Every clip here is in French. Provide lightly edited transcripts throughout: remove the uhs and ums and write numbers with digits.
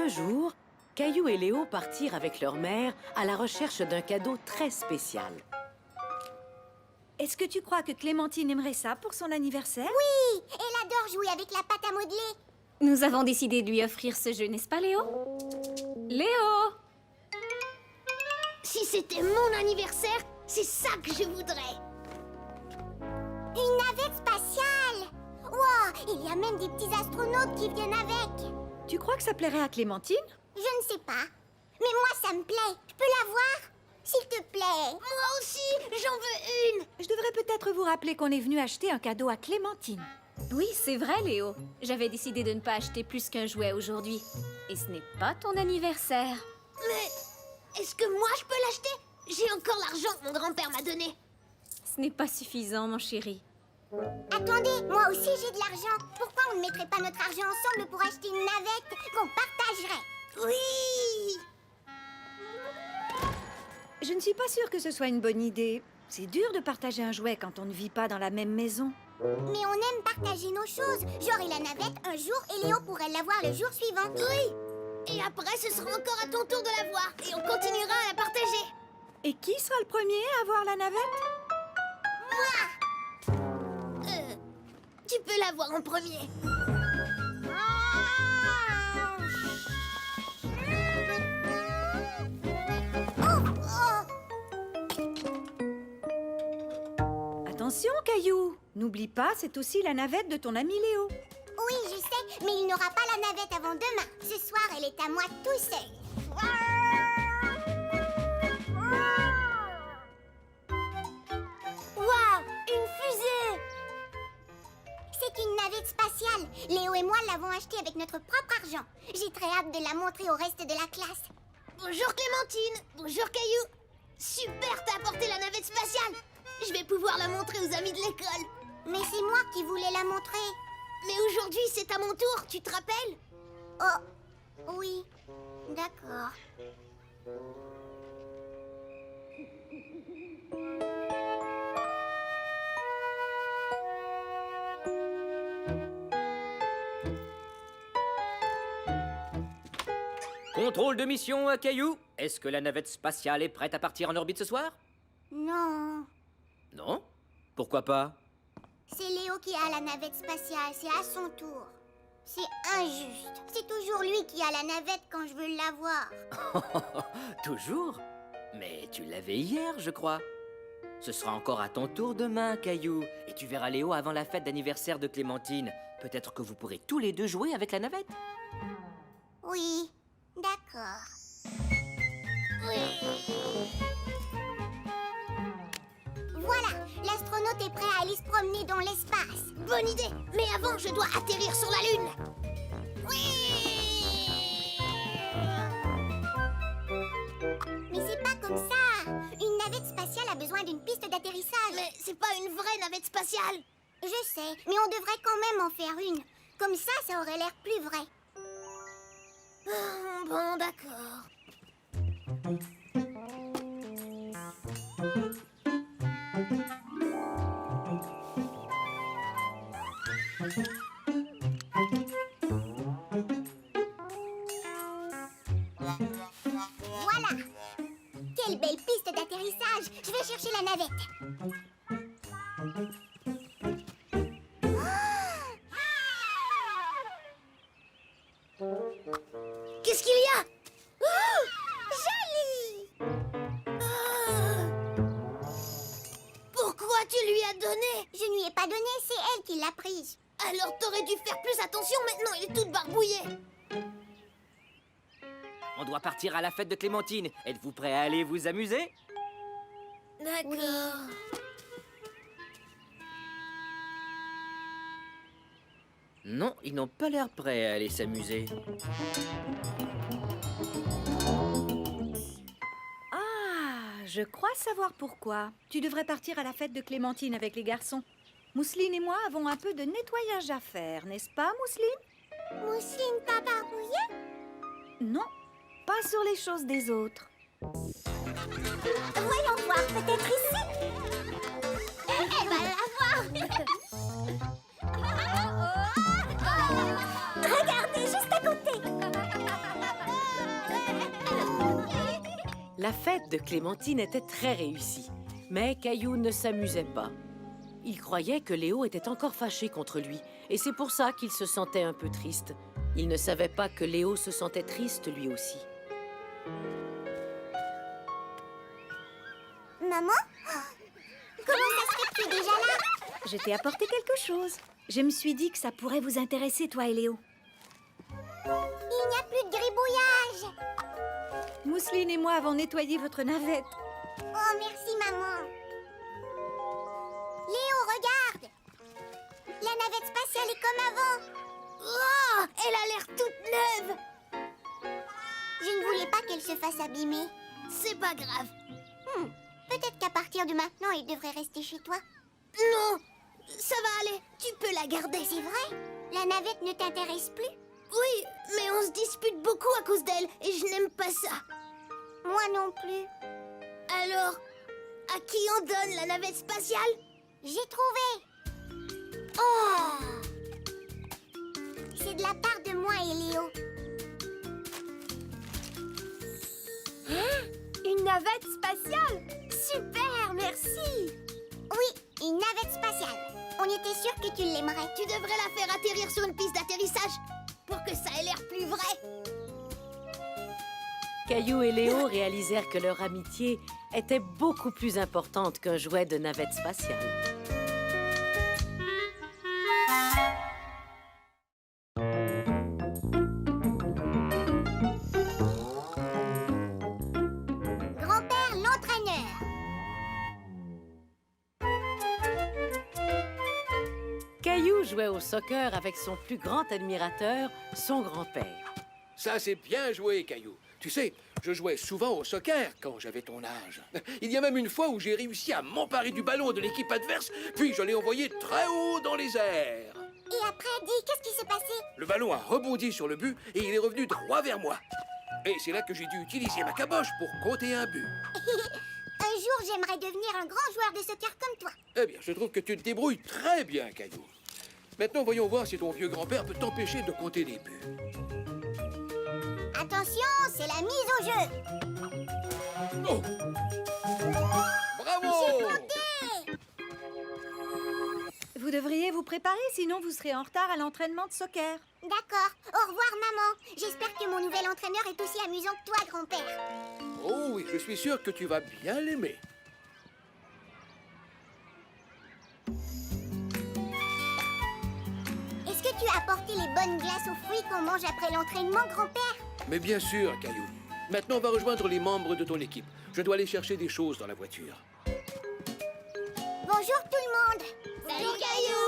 Un jour, Caillou et Léo partirent avec leur mère à la recherche d'un cadeau très spécial. Est-ce que tu crois que Clémentine aimerait ça pour son anniversaire? Oui, elle adore jouer avec la pâte à modeler. Nous avons décidé de lui offrir ce jeu, n'est-ce pas, Léo? Léo! Si c'était mon anniversaire, c'est ça que je voudrais. Une navette spatiale. Wow, il y a même des petits astronautes qui viennent avec. Tu crois que ça plairait à Clémentine? Je ne sais pas. Mais moi, ça me plaît. Je peux la voir? S'il te plaît. Moi aussi, j'en veux une. Je devrais peut-être vous rappeler qu'on est venu acheter un cadeau à Clémentine. Oui, c'est vrai, Léo. J'avais décidé de ne pas acheter plus qu'un jouet aujourd'hui. Et ce n'est pas ton anniversaire. Mais est-ce que moi, je peux l'acheter? J'ai encore l'argent que mon grand-père m'a donné. Ce n'est pas suffisant, mon chéri. Attendez, moi aussi j'ai de l'argent. Pourquoi on ne mettrait pas notre argent ensemble pour acheter une navette qu'on partagerait? Oui! Je ne suis pas sûre que ce soit une bonne idée. C'est dur de partager un jouet quand on ne vit pas dans la même maison. Mais on aime partager nos choses. Genre, la navette un jour et Léo pourrait l'avoir le jour suivant. Oui! Et après, ce sera encore à ton tour de la voir. Et on continuera à la partager. Et qui sera le premier à avoir la navette? Moi! Tu peux l'avoir en premier. Attention, Caillou! N'oublie pas, c'est aussi la navette de ton ami Léo. Oui, je sais, mais il n'aura pas la navette avant demain. Ce soir, elle est à moi tout seul. Waouh, une fusée! C'est une navette spatiale. Léo et moi l'avons achetée avec notre propre argent. J'ai très hâte de la montrer au reste de la classe. Bonjour Clémentine, bonjour Caillou. Super, t'as apporté la navette spatiale. Je vais pouvoir la montrer aux amis de l'école. Mais c'est moi qui voulais la montrer. Mais aujourd'hui, c'est à mon tour, tu te rappelles? Oh, oui, d'accord. Contrôle de mission à Caillou. Est-ce que la navette spatiale est prête à partir en orbite ce soir? Non, Non? Pourquoi pas? c'est Léo qui a la navette spatiale, c'est à son tour. C'est injuste. C'est toujours lui qui a la navette quand je veux l'avoir. Toujours? Mais tu l'avais hier, je crois. Ce sera encore à ton tour demain, Caillou. Et tu verras Léo avant la fête d'anniversaire de Clémentine. Peut-être que vous pourrez tous les deux jouer avec la navette. Oui, d'accord. Oui. Voilà, l'astronaute est prêt à aller se promener dans l'espace. Bonne idée, mais avant, je dois atterrir sur la Lune. Oui. Mais c'est pas comme ça. Une navette spatiale a besoin d'une piste d'atterrissage. Mais c'est pas une vraie navette spatiale. Je sais, mais on devrait quand même en faire une. Comme ça aurait l'air plus vrai. Bon, d'accord. Voilà. Quelle belle piste d'atterrissage. Je vais chercher la navette. Qu'est-ce qu'il y a? Oh, joli! Pourquoi tu lui as donné? Je ne lui ai pas donné, c'est elle qui l'a prise. Alors t'aurais dû faire plus attention, maintenant il est toute barbouillée. On doit partir à la fête de Clémentine. Êtes-vous prêts à aller vous amuser? D'accord. Non, ils n'ont pas l'air prêts à aller s'amuser. Ah, je crois savoir pourquoi. Tu devrais partir à la fête de Clémentine avec les garçons. Mousseline et moi avons un peu de nettoyage à faire, n'est-ce pas, Mousseline? Mousseline pas barbouillée? Non, pas sur les choses des autres. Voyons voir, peut-être ici. Elle va la voir. Regardez, juste à côté. La fête de Clémentine était très réussie, mais Caillou ne s'amusait pas. Il croyait que Léo était encore fâché contre lui, et c'est pour ça qu'il se sentait un peu triste. Il ne savait pas que Léo se sentait triste lui aussi. Maman? Comment ça se fait que tu es déjà là? Je t'ai apporté quelque chose. Je me suis dit que ça pourrait vous intéresser, toi et Léo. Il n'y a plus de gribouillage. Mousseline et moi avons nettoyé votre navette. Oh, merci, maman. Léo, regarde. La navette spatiale est comme avant. Oh, elle a l'air toute neuve. Je ne voulais pas qu'elle se fasse abîmer. C'est pas grave. Peut-être qu'à partir de maintenant, elle devrait rester chez toi. Non, ça va aller. Tu peux la garder. C'est vrai? La navette ne t'intéresse plus? Oui, mais on se dispute beaucoup à cause d'elle et je n'aime pas ça. Moi non plus. Alors, à qui on donne la navette spatiale? J'ai trouvé. Oh! C'est de la part de moi et Léo. Une navette spatiale? Super, merci! Oui, une navette spatiale. On était sûr que tu l'aimerais. Tu devrais la faire atterrir sur une piste d'atterrissage pour que ça ait l'air plus vrai. Caillou et Léo réalisèrent que leur amitié était beaucoup plus importante qu'un jouet de navette spatiale. Grand-père l'entraîneur. Caillou jouait au soccer avec son plus grand admirateur, son grand-père. Ça, c'est bien joué, Caillou. Tu sais, je jouais souvent au soccer quand j'avais ton âge. Il y a même une fois où j'ai réussi à m'emparer du ballon de l'équipe adverse, puis je l'ai envoyé très haut dans les airs. Et après, dis, qu'est-ce qui s'est passé? Le ballon a rebondi sur le but et il est revenu droit vers moi. Et c'est là que j'ai dû utiliser ma caboche pour compter un but. Un jour, j'aimerais devenir un grand joueur de soccer comme toi. Eh bien, je trouve que tu te débrouilles très bien, Caillou. Maintenant, voyons voir si ton vieux grand-père peut t'empêcher de compter des buts. Attention, c'est la mise au jeu. Oh! Bravo! Vous devriez vous préparer, sinon vous serez en retard à l'entraînement de soccer. D'accord. Au revoir, maman. J'espère que mon nouvel entraîneur est aussi amusant que toi, grand-père. Oh oui, je suis sûr que tu vas bien l'aimer. Est-ce que tu as apporté les bonnes glaces aux fruits qu'on mange après l'entraînement, grand-père? Mais bien sûr, Caillou. Maintenant, on va rejoindre les membres de ton équipe. Je dois aller chercher des choses dans la voiture. Bonjour tout le monde. Salut, Caillou.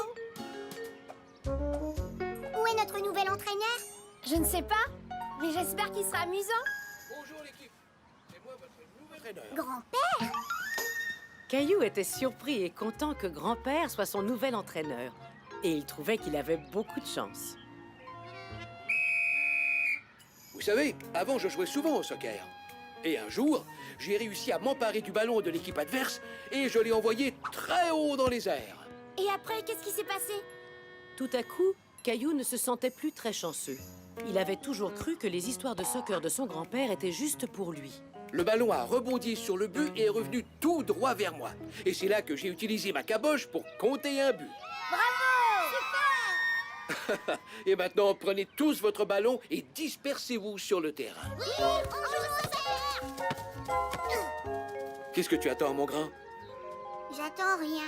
Où est notre nouvel entraîneur? Je ne sais pas, mais j'espère qu'il sera amusant. Bonjour l'équipe. C'est moi votre nouvel entraîneur. Grand-père? Caillou était surpris et content que grand-père soit son nouvel entraîneur. Et il trouvait qu'il avait beaucoup de chance. Vous savez, avant, je jouais souvent au soccer. Et un jour, j'ai réussi à m'emparer du ballon de l'équipe adverse et je l'ai envoyé très haut dans les airs. Et après, qu'est-ce qui s'est passé? Tout à coup, Caillou ne se sentait plus très chanceux. Il avait toujours cru que les histoires de soccer de son grand-père étaient juste pour lui. Le ballon a rebondi sur le but et est revenu tout droit vers moi. Et c'est là que j'ai utilisé ma caboche pour compter un but. Et maintenant, prenez tous votre ballon et dispersez-vous sur le terrain. Oui, on joue au soccer. Qu'est-ce que tu attends, mon grand? J'attends rien.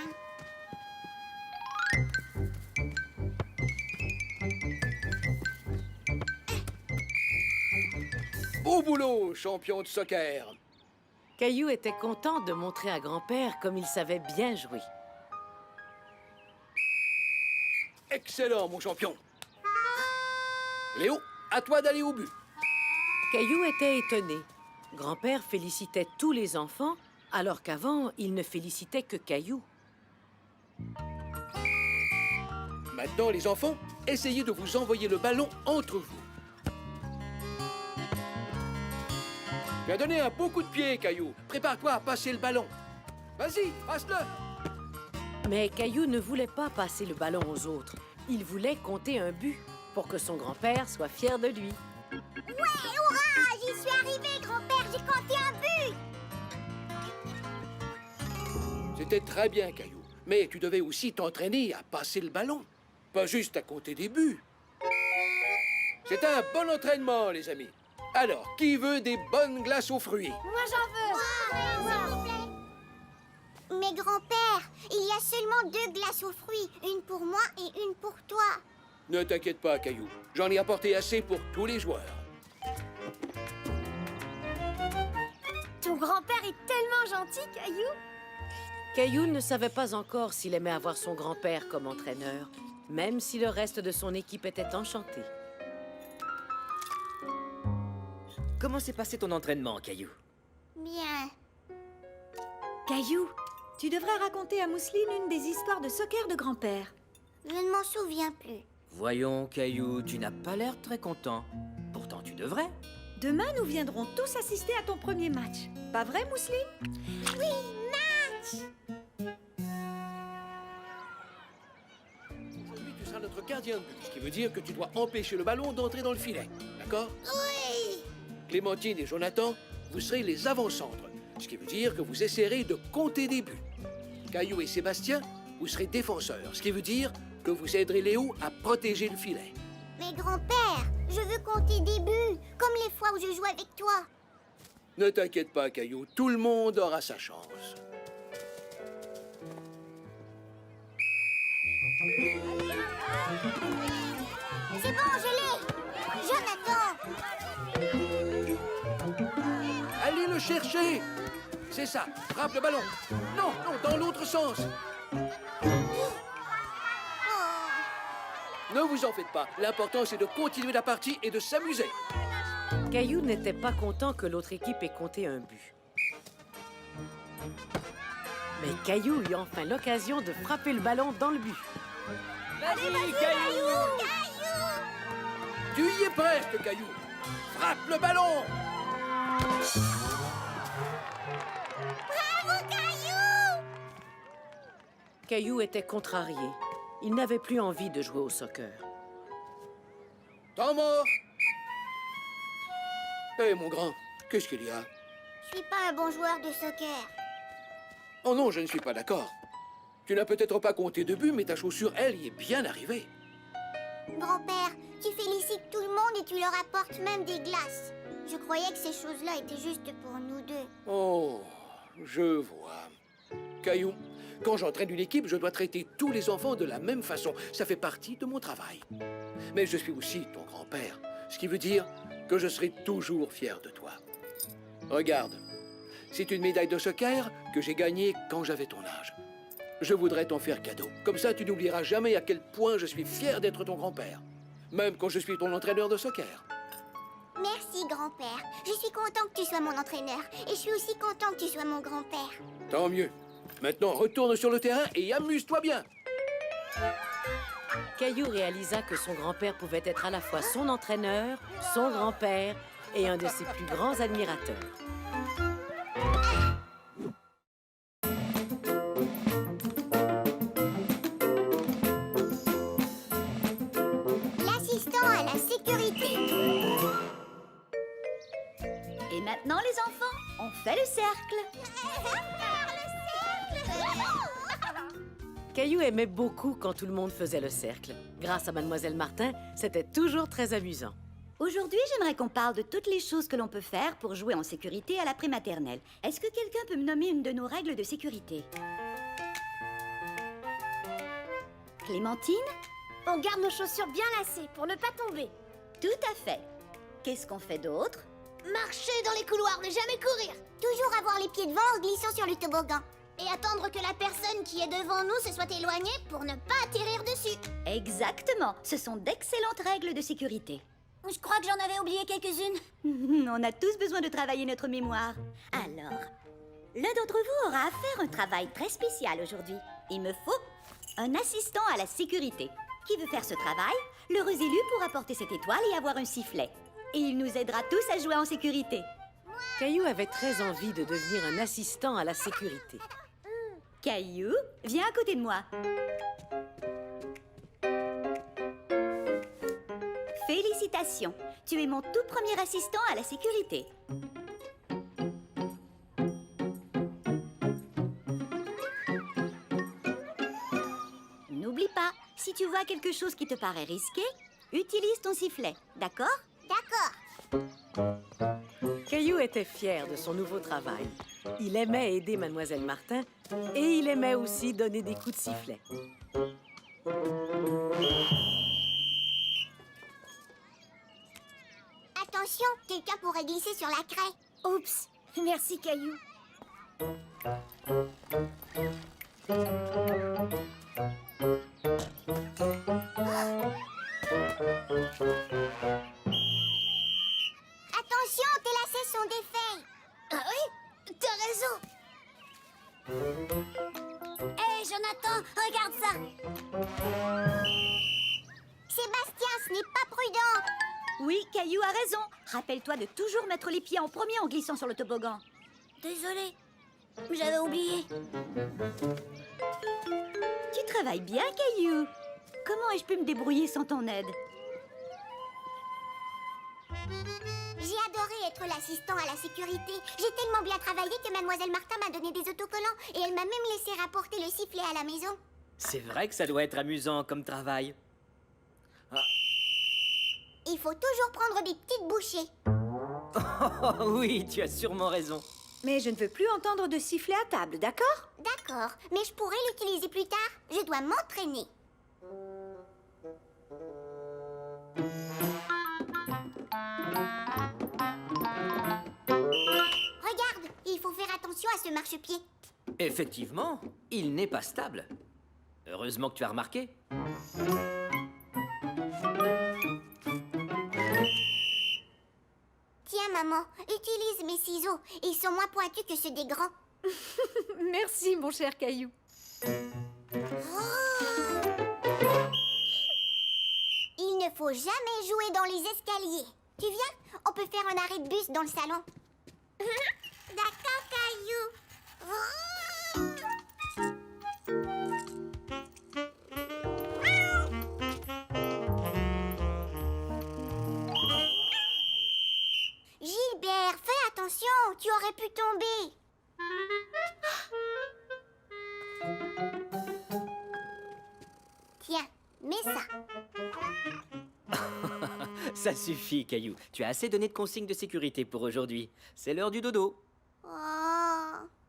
Beau boulot, champion de soccer. Caillou était content de montrer à grand-père comme il savait bien jouer. Excellent, mon champion. Léo, à toi d'aller au but. Caillou était étonné. Grand-père félicitait tous les enfants, alors qu'avant, il ne félicitait que Caillou. Maintenant, les enfants, essayez de vous envoyer le ballon entre vous. Tu as donné un beau coup de pied, Caillou. Prépare-toi à passer le ballon. Vas-y, passe-le. Mais Caillou ne voulait pas passer le ballon aux autres. Il voulait compter un but pour que son grand-père soit fier de lui. Ouais, hurrah! J'y suis arrivé, grand-père. J'ai compté un but. C'était très bien, Caillou. Mais tu devais aussi t'entraîner à passer le ballon. Pas juste à compter des buts. C'est un bon entraînement, les amis. Alors, qui veut des bonnes glaces aux fruits? Moi, j'en veux. Mais grand-père, il y a seulement 2 glaces aux fruits. Une pour moi et une pour toi. Ne t'inquiète pas, Caillou. J'en ai apporté assez pour tous les joueurs. Ton grand-père est tellement gentil, Caillou. Caillou ne savait pas encore s'il aimait avoir son grand-père comme entraîneur, même si le reste de son équipe était enchanté. Comment s'est passé ton entraînement, Caillou? Bien. Caillou, tu devrais raconter à Mousseline une des histoires de soccer de grand-père. Je ne m'en souviens plus. Voyons, Caillou, tu n'as pas l'air très content. Pourtant, tu devrais. Demain, nous viendrons tous assister à ton premier match. Pas vrai, Mousseline? Aujourd'hui, tu seras notre gardien de but, ce qui veut dire que tu dois empêcher le ballon d'entrer dans le filet. D'accord? Oui. Clémentine et Jonathan, vous serez les avant-centres, ce qui veut dire que vous essaierez de compter des buts. Caillou et Sébastien, vous serez défenseurs, ce qui veut dire que vous aiderez Léo à protéger le filet. Mais grand-père, je veux compter des buts, comme les fois où je joue avec toi. Ne t'inquiète pas, Caillou, tout le monde aura sa chance. C'est bon, je l'ai. Jonathan. Allez le chercher! C'est ça, frappe le ballon. Non, non, dans l'autre sens. Ne vous en faites pas. L'important, c'est de continuer la partie et de s'amuser. Caillou n'était pas content que l'autre équipe ait compté un but. Mais Caillou eut enfin l'occasion de frapper le ballon dans le but. Vas-y, Caillou! Tu y es presque, Caillou. Frappe le ballon! Caillou était contrarié. Il n'avait plus envie de jouer au soccer. Temps mort! Hé, mon grand, qu'est-ce qu'il y a? Je suis pas un bon joueur de soccer. Oh non, je ne suis pas d'accord. Tu n'as peut-être pas compté de but, mais ta chaussure, elle, y est bien arrivée. Grand-père, tu félicites tout le monde et tu leur apportes même des glaces. Je croyais que ces choses-là étaient juste pour nous deux. Oh, je vois. Caillou, quand j'entraîne une équipe, je dois traiter tous les enfants de la même façon. Ça fait partie de mon travail. Mais je suis aussi ton grand-père, ce qui veut dire que je serai toujours fier de toi. Regarde, c'est une médaille de soccer que j'ai gagnée quand j'avais ton âge. Je voudrais t'en faire cadeau. Comme ça, tu n'oublieras jamais à quel point je suis fier d'être ton grand-père. Même quand je suis ton entraîneur de soccer. Merci, grand-père. Je suis content que tu sois mon entraîneur. Et je suis aussi content que tu sois mon grand-père. Tant mieux. Maintenant, retourne sur le terrain et amuse-toi bien. Caillou réalisa que son grand-père pouvait être à la fois son entraîneur, son grand-père et un de ses plus grands admirateurs. L'assistant à la sécurité. Et maintenant, les enfants, on fait le cercle. Caillou aimait beaucoup quand tout le monde faisait le cercle. Grâce à Mademoiselle Martin, c'était toujours très amusant. Aujourd'hui, j'aimerais qu'on parle de toutes les choses que l'on peut faire pour jouer en sécurité à la prématernelle. Est-ce que quelqu'un peut me nommer une de nos règles de sécurité? Clémentine? On garde nos chaussures bien lacées pour ne pas tomber. Tout à fait. Qu'est-ce qu'on fait d'autre? Marcher dans les couloirs, ne jamais courir. Toujours avoir les pieds devant en glissant sur le toboggan. Et attendre que la personne qui est devant nous se soit éloignée pour ne pas atterrir dessus. Exactement. Ce sont d'excellentes règles de sécurité. Je crois que j'en avais oublié quelques-unes. On a tous besoin de travailler notre mémoire. Alors, l'un d'entre vous aura à faire un travail très spécial aujourd'hui. Il me faut un assistant à la sécurité. Qui veut faire ce travail? L'heureux élu pourra porter cette étoile et avoir un sifflet. Et il nous aidera tous à jouer en sécurité. Caillou avait très envie de devenir un assistant à la sécurité. Caillou, viens à côté de moi. Félicitations, tu es mon tout premier assistant à la sécurité. si tu vois quelque chose qui te paraît risqué, utilise ton sifflet, d'accord? D'accord. Caillou était fier de son nouveau travail. Il aimait aider Mademoiselle Martin et il aimait aussi donner des coups de sifflet. Attention, quelqu'un pourrait glisser sur la craie. Oups, merci Caillou. Attention, tes lacets sont défaits. Ah oui, t'as raison. Hé, Jonathan, regarde ça. Sébastien, ce n'est pas prudent. Oui, Caillou a raison. Rappelle-toi de toujours mettre les pieds en premier en glissant sur le toboggan. Désolée, j'avais oublié. Tu travailles bien, Caillou. Comment ai-je pu me débrouiller sans ton aide? J'ai adoré être l'assistant à la sécurité. J'ai tellement bien travaillé que Mademoiselle Martin m'a donné des autocollants et elle m'a même laissé rapporter le sifflet à la maison. C'est vrai que ça doit être amusant comme travail. Il faut toujours prendre des petites bouchées. Oh oui, tu as sûrement raison. Mais je ne veux plus entendre de sifflet à table, d'accord? D'accord, mais je pourrais l'utiliser plus tard. Je dois m'entraîner. Regarde, il faut faire attention à ce marchepied. Effectivement, il n'est pas stable. Heureusement que tu as remarqué. Tiens, maman, utilise mes ciseaux. Ils sont moins pointus que ceux des grands. Merci, mon cher Caillou. Il ne faut jamais jouer dans les escaliers. Tu viens? On peut faire un arrêt de bus dans le salon. D'accord, Caillou. Gilbert, fais attention, tu aurais pu tomber. Tiens, mets ça. Ça suffit, Caillou. Tu as assez donné de consignes de sécurité pour aujourd'hui. C'est l'heure du dodo. Oh.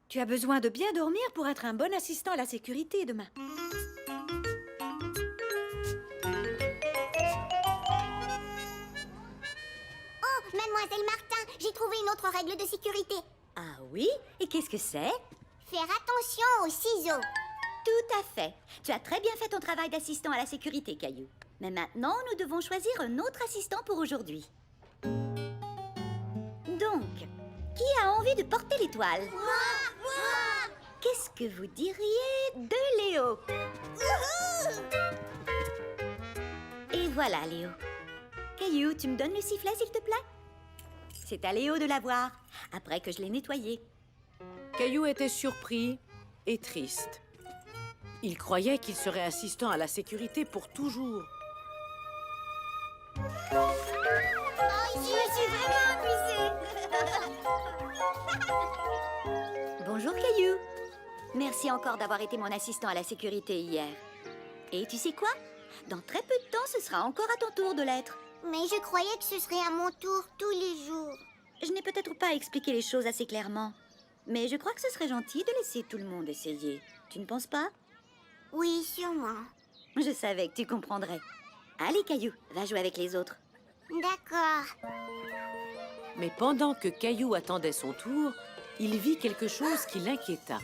Tu as besoin de bien dormir pour être un bon assistant à la sécurité demain. Oh, Mademoiselle Martin, j'ai trouvé une autre règle de sécurité. Ah oui? Et qu'est-ce que c'est? Faire attention aux ciseaux. Tout à fait. Tu as très bien fait ton travail d'assistant à la sécurité, Caillou. Mais maintenant, nous devons choisir un autre assistant pour aujourd'hui. Donc, qui a envie de porter l'étoile? Moi. Qu'est-ce que vous diriez de Léo? Et voilà, Léo. Caillou, tu me donnes le sifflet, s'il te plaît? C'est à Léo de l'avoir, après que je l'ai nettoyé. Caillou était surpris et triste. Il croyait qu'il serait assistant à la sécurité pour toujours. Je me suis vraiment amusée. Bonjour, Caillou. Merci encore d'avoir été mon assistant à la sécurité hier. Et tu sais quoi? Dans très peu de temps, ce sera encore à ton tour de l'être. Mais je croyais que ce serait à mon tour tous les jours. Je n'ai peut-être pas expliqué les choses assez clairement. Mais je crois que ce serait gentil de laisser tout le monde essayer. Tu ne penses pas? Oui, sûrement. Je savais que tu comprendrais. Allez, Caillou, va jouer avec les autres. D'accord. Mais pendant que Caillou attendait son tour, il vit quelque chose qui l'inquiéta.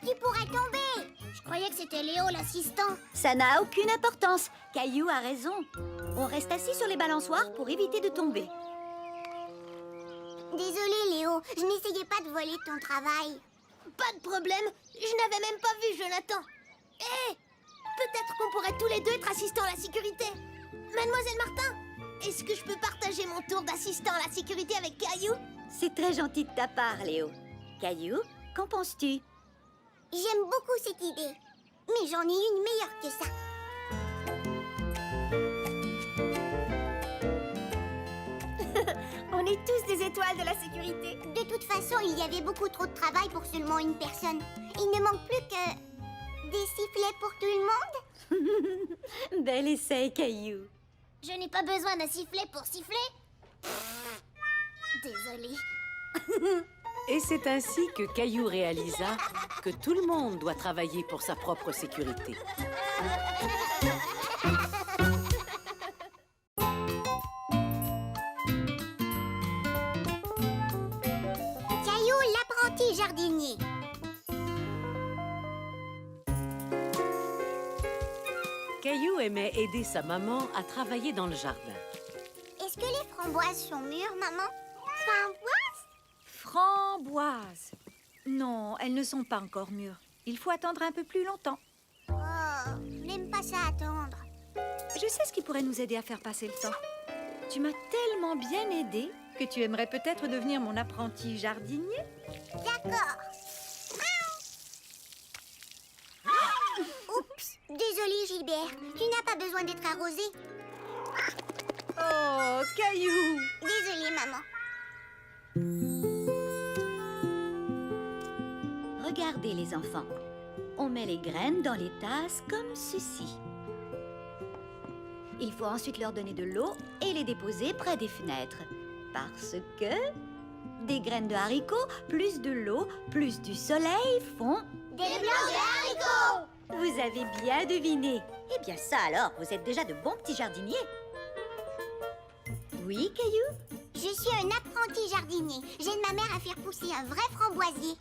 Qui pourrait tomber? Je croyais que c'était Léo, l'assistant. Ça n'a aucune importance. Caillou a raison. On reste assis sur les balançoires pour éviter de tomber. Désolée, Léo. Je n'essayais pas de voler ton travail. Pas de problème. Je n'avais même pas vu Jonathan. Hé! Peut-être qu'on pourrait tous les deux être assistants à la sécurité. Mademoiselle Martin, est-ce que je peux partager mon tour d'assistant à la sécurité avec Caillou? C'est très gentil de ta part, Léo. Caillou, qu'en penses-tu? J'aime beaucoup cette idée. Mais j'en ai une meilleure que ça. On est tous des étoiles de la sécurité. De toute façon, il y avait beaucoup trop de travail pour seulement une personne. Il ne manque plus que des sifflets pour tout le monde. Bel essai, Caillou. Je n'ai pas besoin d'un sifflet pour siffler. Désolée. Et c'est ainsi que Caillou réalisa que tout le monde doit travailler pour sa propre sécurité. Caillou, l'apprenti jardinier. Caillou aimait aider sa maman à travailler dans le jardin. Est-ce que les framboises sont mûres, maman? Framboises? Framboises. Non, elles ne sont pas encore mûres. Il faut attendre un peu plus longtemps. Oh, je n'aime pas ça attendre. Je sais ce qui pourrait nous aider à faire passer le temps. Tu m'as tellement bien aidé que tu aimerais peut-être devenir mon apprenti jardinier. D'accord. Oups, désolée Gilbert, tu n'as pas besoin d'être arrosé. Oh, Caillou! Désolée maman. Regardez les enfants. On met les graines dans les tasses comme ceci. Il faut ensuite leur donner de l'eau et les déposer près des fenêtres. Parce que des graines de haricots, plus de l'eau, plus du soleil font... Des plants de haricots! Vous avez bien deviné. Eh bien ça alors, vous êtes déjà de bons petits jardiniers. Oui, Caillou? Je suis un apprenti jardinier. J'aide ma mère à faire pousser un vrai framboisier.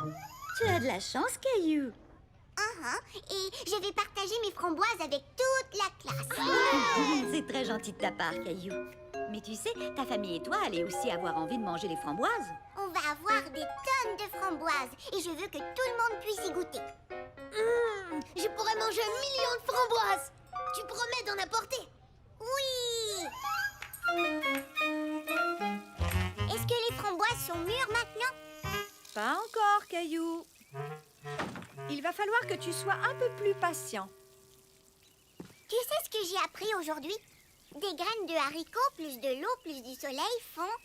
Tu as de la chance, Caillou. Et je vais partager mes framboises avec toute la classe. C'est très gentil de ta part, Caillou. Mais tu sais, ta famille et toi allez aussi avoir envie de manger les framboises. On va avoir des tonnes de framboises et je veux que tout le monde puisse y goûter. Je pourrais manger 1 million de framboises. Tu promets d'en apporter? Oui. Est-ce que les framboises sont mûres maintenant? Pas encore, Caillou. Il va falloir que tu sois un peu plus patient. Tu sais ce que j'ai appris aujourd'hui? Des graines de haricots, plus de l'eau, plus du soleil font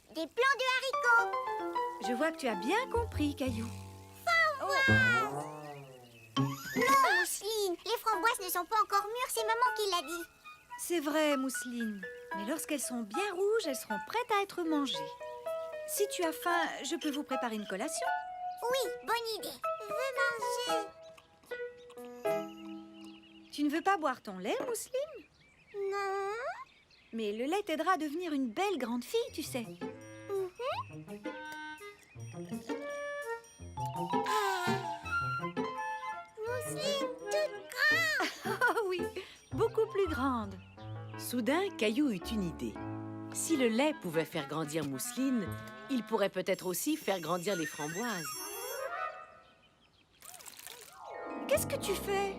des plants de haricots. Je vois que tu as bien compris, Caillou. Non, Mousseline, les framboises ne sont pas encore mûres, c'est maman qui l'a dit. C'est vrai, Mousseline. Mais lorsqu'elles sont bien rouges, elles seront prêtes à être mangées. Si tu as faim, je peux vous préparer une collation. Oui, bonne idée. Je veux manger. Tu ne veux pas boire ton lait, Mousseline? Non. Mais le lait t'aidera à devenir une belle grande fille, tu sais. Mousseline toute grande. Oh oui, beaucoup plus grande. Soudain, Caillou eut une idée. Si le lait pouvait faire grandir Mousseline, il pourrait peut-être aussi faire grandir les framboises. Qu'est-ce que tu fais?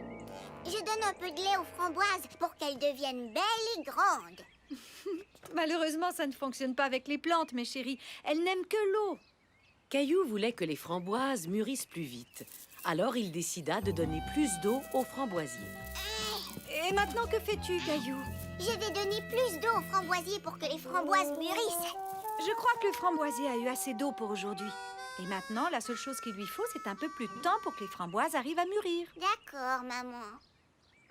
Je donne un peu de lait aux framboises pour qu'elles deviennent belles et grandes. Malheureusement, ça ne fonctionne pas avec les plantes, mes chéris. Elles n'aiment que l'eau. Caillou voulait que les framboises mûrissent plus vite. Alors il décida de donner plus d'eau aux framboisiers. Et maintenant, que fais-tu, Caillou? Je vais donner plus d'eau aux framboisiers pour que les framboises mûrissent. Je crois que le framboisier a eu assez d'eau pour aujourd'hui. Et maintenant, la seule chose qu'il lui faut, c'est un peu plus de temps pour que les framboises arrivent à mûrir. D'accord, maman.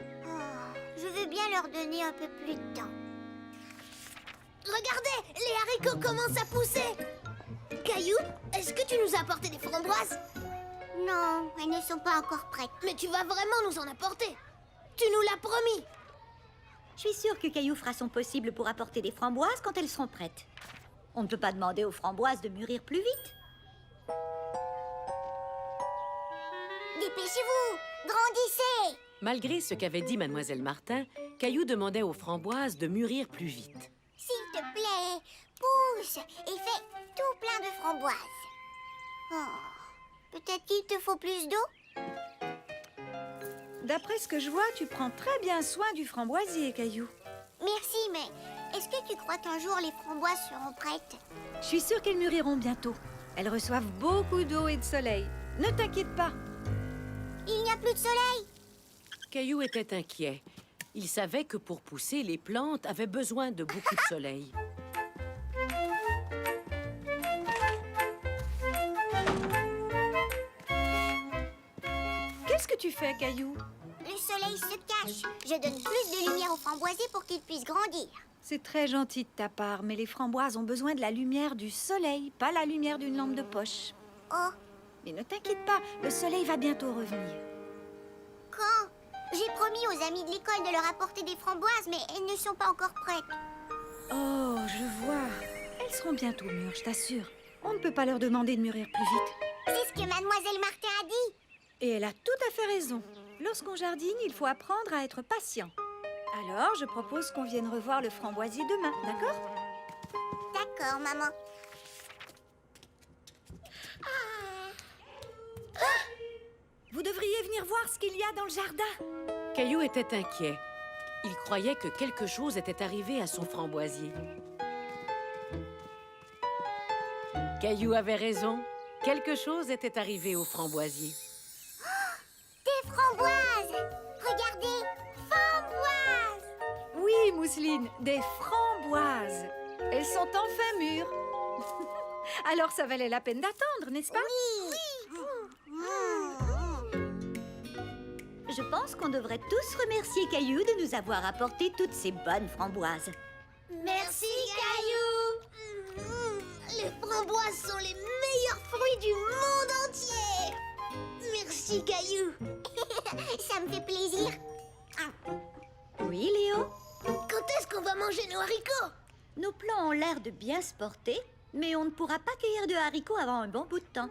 Oh, je veux bien leur donner un peu plus de temps. Regardez, les haricots commencent à pousser. Caillou, est-ce que tu nous as apporté des framboises? Non, elles ne sont pas encore prêtes. Mais tu vas vraiment nous en apporter. Tu nous l'as promis. Je suis sûre que Caillou fera son possible pour apporter des framboises quand elles seront prêtes. On ne peut pas demander aux framboises de mûrir plus vite. Dépêchez-vous, grandissez. Malgré ce qu'avait dit Mademoiselle Martin, Caillou demandait aux framboises de mûrir plus vite. S'il te plaît, pousse et fais tout plein de framboises. Oh, peut-être qu'il te faut plus d'eau? D'après ce que je vois, tu prends très bien soin du framboisier, Caillou. Merci, mais est-ce que tu crois qu'un jour les framboises seront prêtes? Je suis sûre qu'elles mûriront bientôt. Elles reçoivent beaucoup d'eau et de soleil. Ne t'inquiète pas. Il n'y a plus de soleil. Caillou était inquiet. Il savait que pour pousser, les plantes avaient besoin de beaucoup de soleil. Qu'est-ce que tu fais, Caillou? Le soleil se cache. Je donne plus de lumière aux framboisiers pour qu'ils puissent grandir. C'est très gentil de ta part, mais les framboises ont besoin de la lumière du soleil, pas la lumière d'une lampe de poche. Oh, Mais ne t'inquiète pas, le soleil va bientôt revenir. quand? J'ai promis aux amis de l'école de leur apporter des framboises, mais elles ne sont pas encore prêtes. Oh, je vois. Elles seront bientôt mûres, je t'assure. On ne peut pas leur demander de mûrir plus vite. C'est ce que Mademoiselle Martin a dit. Et elle a tout à fait raison. Lorsqu'on jardine, il faut apprendre à être patient. Alors, je propose qu'on vienne revoir le framboisier demain, d'accord? D'accord, maman. Vous devriez venir voir ce qu'il y a dans le jardin. Caillou était inquiet. Il croyait que quelque chose était arrivé à son framboisier. Caillou avait raison. Quelque chose était arrivé au framboisier. Des framboises! Regardez, framboises! Oui, Mousseline, des framboises. Elles sont enfin mûres. Alors, ça valait la peine d'attendre, n'est-ce pas? Je pense qu'on devrait tous remercier Caillou de nous avoir apporté toutes ces bonnes framboises. Merci, Caillou! Les framboises sont les meilleurs fruits du monde entier! Merci, Caillou! Ça me fait plaisir. Oui, Léo? Quand est-ce qu'on va manger nos haricots? Nos plants ont l'air de bien se porter, mais on ne pourra pas cueillir de haricots avant un bon bout de temps.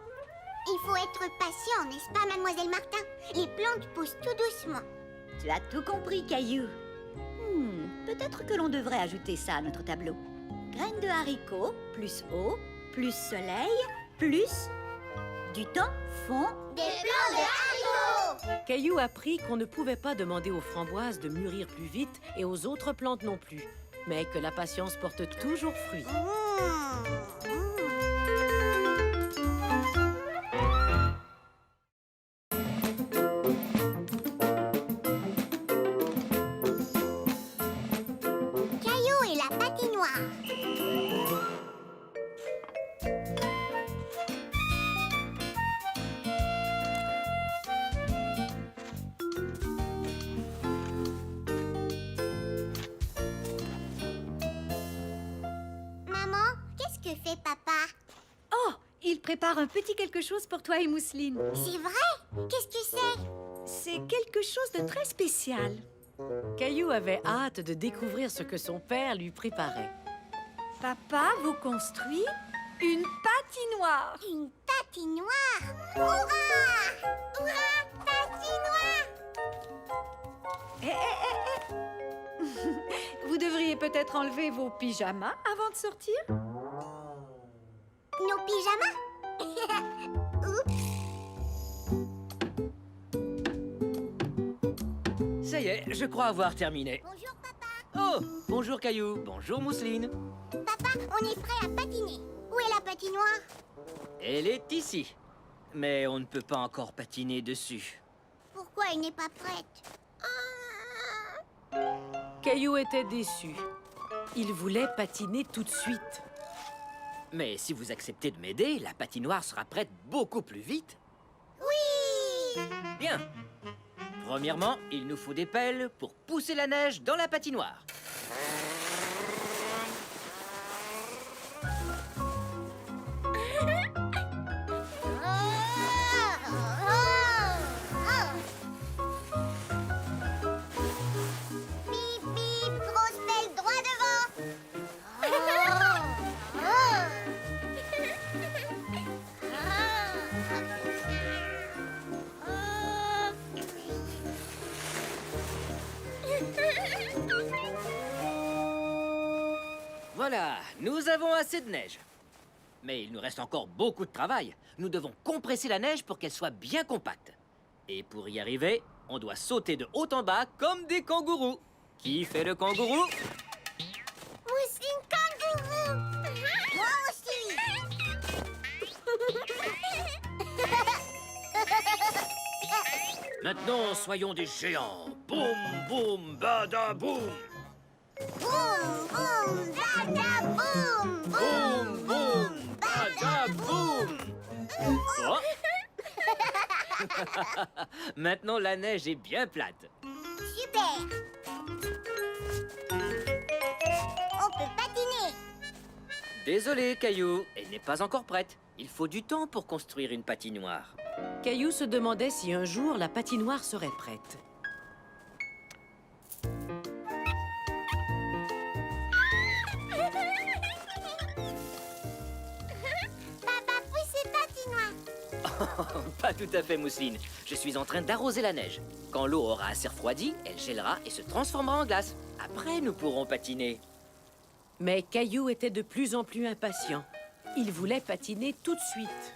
Il faut être patient, n'est-ce pas, Mademoiselle Martin? Les plantes poussent tout doucement. Tu as tout compris, Caillou. Peut-être que l'on devrait ajouter ça à notre tableau. Graines de haricots, plus eau, plus soleil, plus du temps fond. Des plants de haricots! Caillou apprit qu'on ne pouvait pas demander aux framboises de mûrir plus vite et aux autres plantes non plus, mais que la patience porte toujours fruit. Caillou et la patinoire. Maman, qu'est-ce que fait papa? Oh, il prépare un petit quelque chose pour toi et Mousseline. C'est vrai? Qu'est-ce que c'est? C'est quelque chose de très spécial. Caillou avait hâte de découvrir ce que son père lui préparait. Papa vous construit une patinoire. Une patinoire! Hurrah! Hurrah! Patinoire! Vous devriez peut-être enlever vos pyjamas avant de sortir. Nos pyjamas? Oups! Ça y est, je crois avoir terminé. Bonjour papa! Oh, bonjour Caillou, bonjour Mousseline. Papa, on est prêt à patiner. Où est la patinoire? Elle est ici. Mais on ne peut pas encore patiner dessus. Pourquoi elle n'est pas prête? Caillou était déçu. Il voulait patiner tout de suite. Mais si vous acceptez de m'aider, la patinoire sera prête beaucoup plus vite. Oui! Bien. Premièrement, il nous faut des pelles pour pousser la neige dans la patinoire. Bip bip, grosse pelle droit devant. Voilà, nous avons assez de neige. Mais il nous reste encore beaucoup de travail. Nous devons compresser la neige pour qu'elle soit bien compacte. Et pour y arriver, on doit sauter de haut en bas comme des kangourous. Qui fait le kangourou? Mousseline kangourou. Moi aussi. Maintenant, soyons des géants. Boum, boum, bada, boum. Boum, boum, dada, boum, boum, Boum, boum, bada, boum. Oh. Maintenant, la neige est bien plate. Super. On peut patiner. Désolé, Caillou, elle n'est pas encore prête. Il faut du temps pour construire une patinoire. Caillou se demandait si un jour la patinoire serait prête. Papa, poussez patinoire. Pas tout à fait, Mousseline. Je suis en train d'arroser la neige. Quand l'eau aura assez refroidi, elle gèlera et se transformera en glace. Après, nous pourrons patiner. Mais Caillou était de plus en plus impatient. Il voulait patiner tout de suite.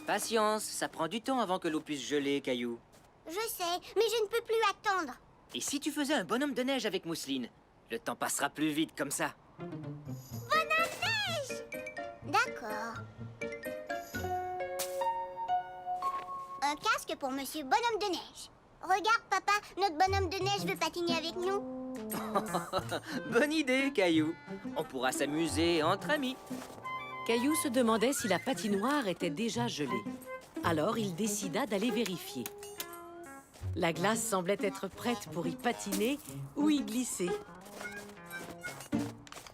Patience, ça prend du temps avant que l'eau puisse geler, Caillou. Je sais, mais je ne peux plus attendre. Et si tu faisais un bonhomme de neige avec Mousseline? Le temps passera plus vite comme ça. D'accord. Un casque pour Monsieur Bonhomme de Neige. Regarde, papa, notre bonhomme de neige veut patiner avec nous. Bonne idée, Caillou. On pourra s'amuser entre amis. Caillou se demandait si la patinoire était déjà gelée. Alors il décida d'aller vérifier. La glace semblait être prête pour y patiner ou y glisser.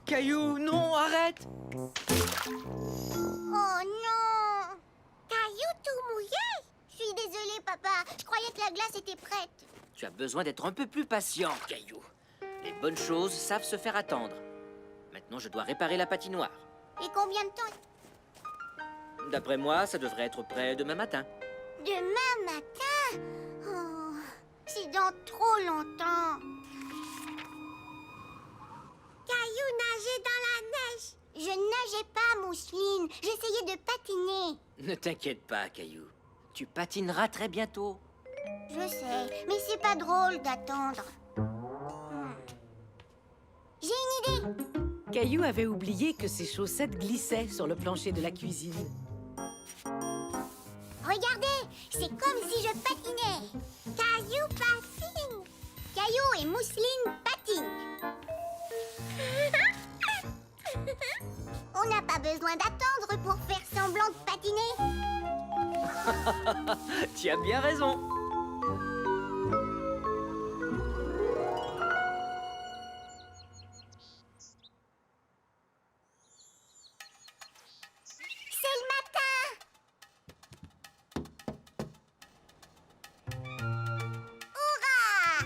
Caillou, non, arrête! Oh non! Caillou tout mouillé! Je suis désolée, papa. Je croyais que la glace était prête. Tu as besoin d'être un peu plus patient, Caillou. Les bonnes choses savent se faire attendre. Maintenant, je dois réparer la patinoire. Et combien de temps? D'après moi, ça devrait être prêt demain matin. Demain matin? Oh, c'est dans trop longtemps. Caillou nageait dans la neige. Je nageais pas, Mousseline. J'essayais de patiner. Ne t'inquiète pas, Caillou. Tu patineras très bientôt. Je sais, mais c'est pas drôle d'attendre. J'ai une idée. Caillou avait oublié que ses chaussettes glissaient sur le plancher de la cuisine. Regardez, c'est comme si je patinais. Caillou patine. Caillou et Mousseline patinent. On n'a pas besoin d'attendre pour faire semblant de patiner. Tu as bien raison. C'est le matin. Hurrah!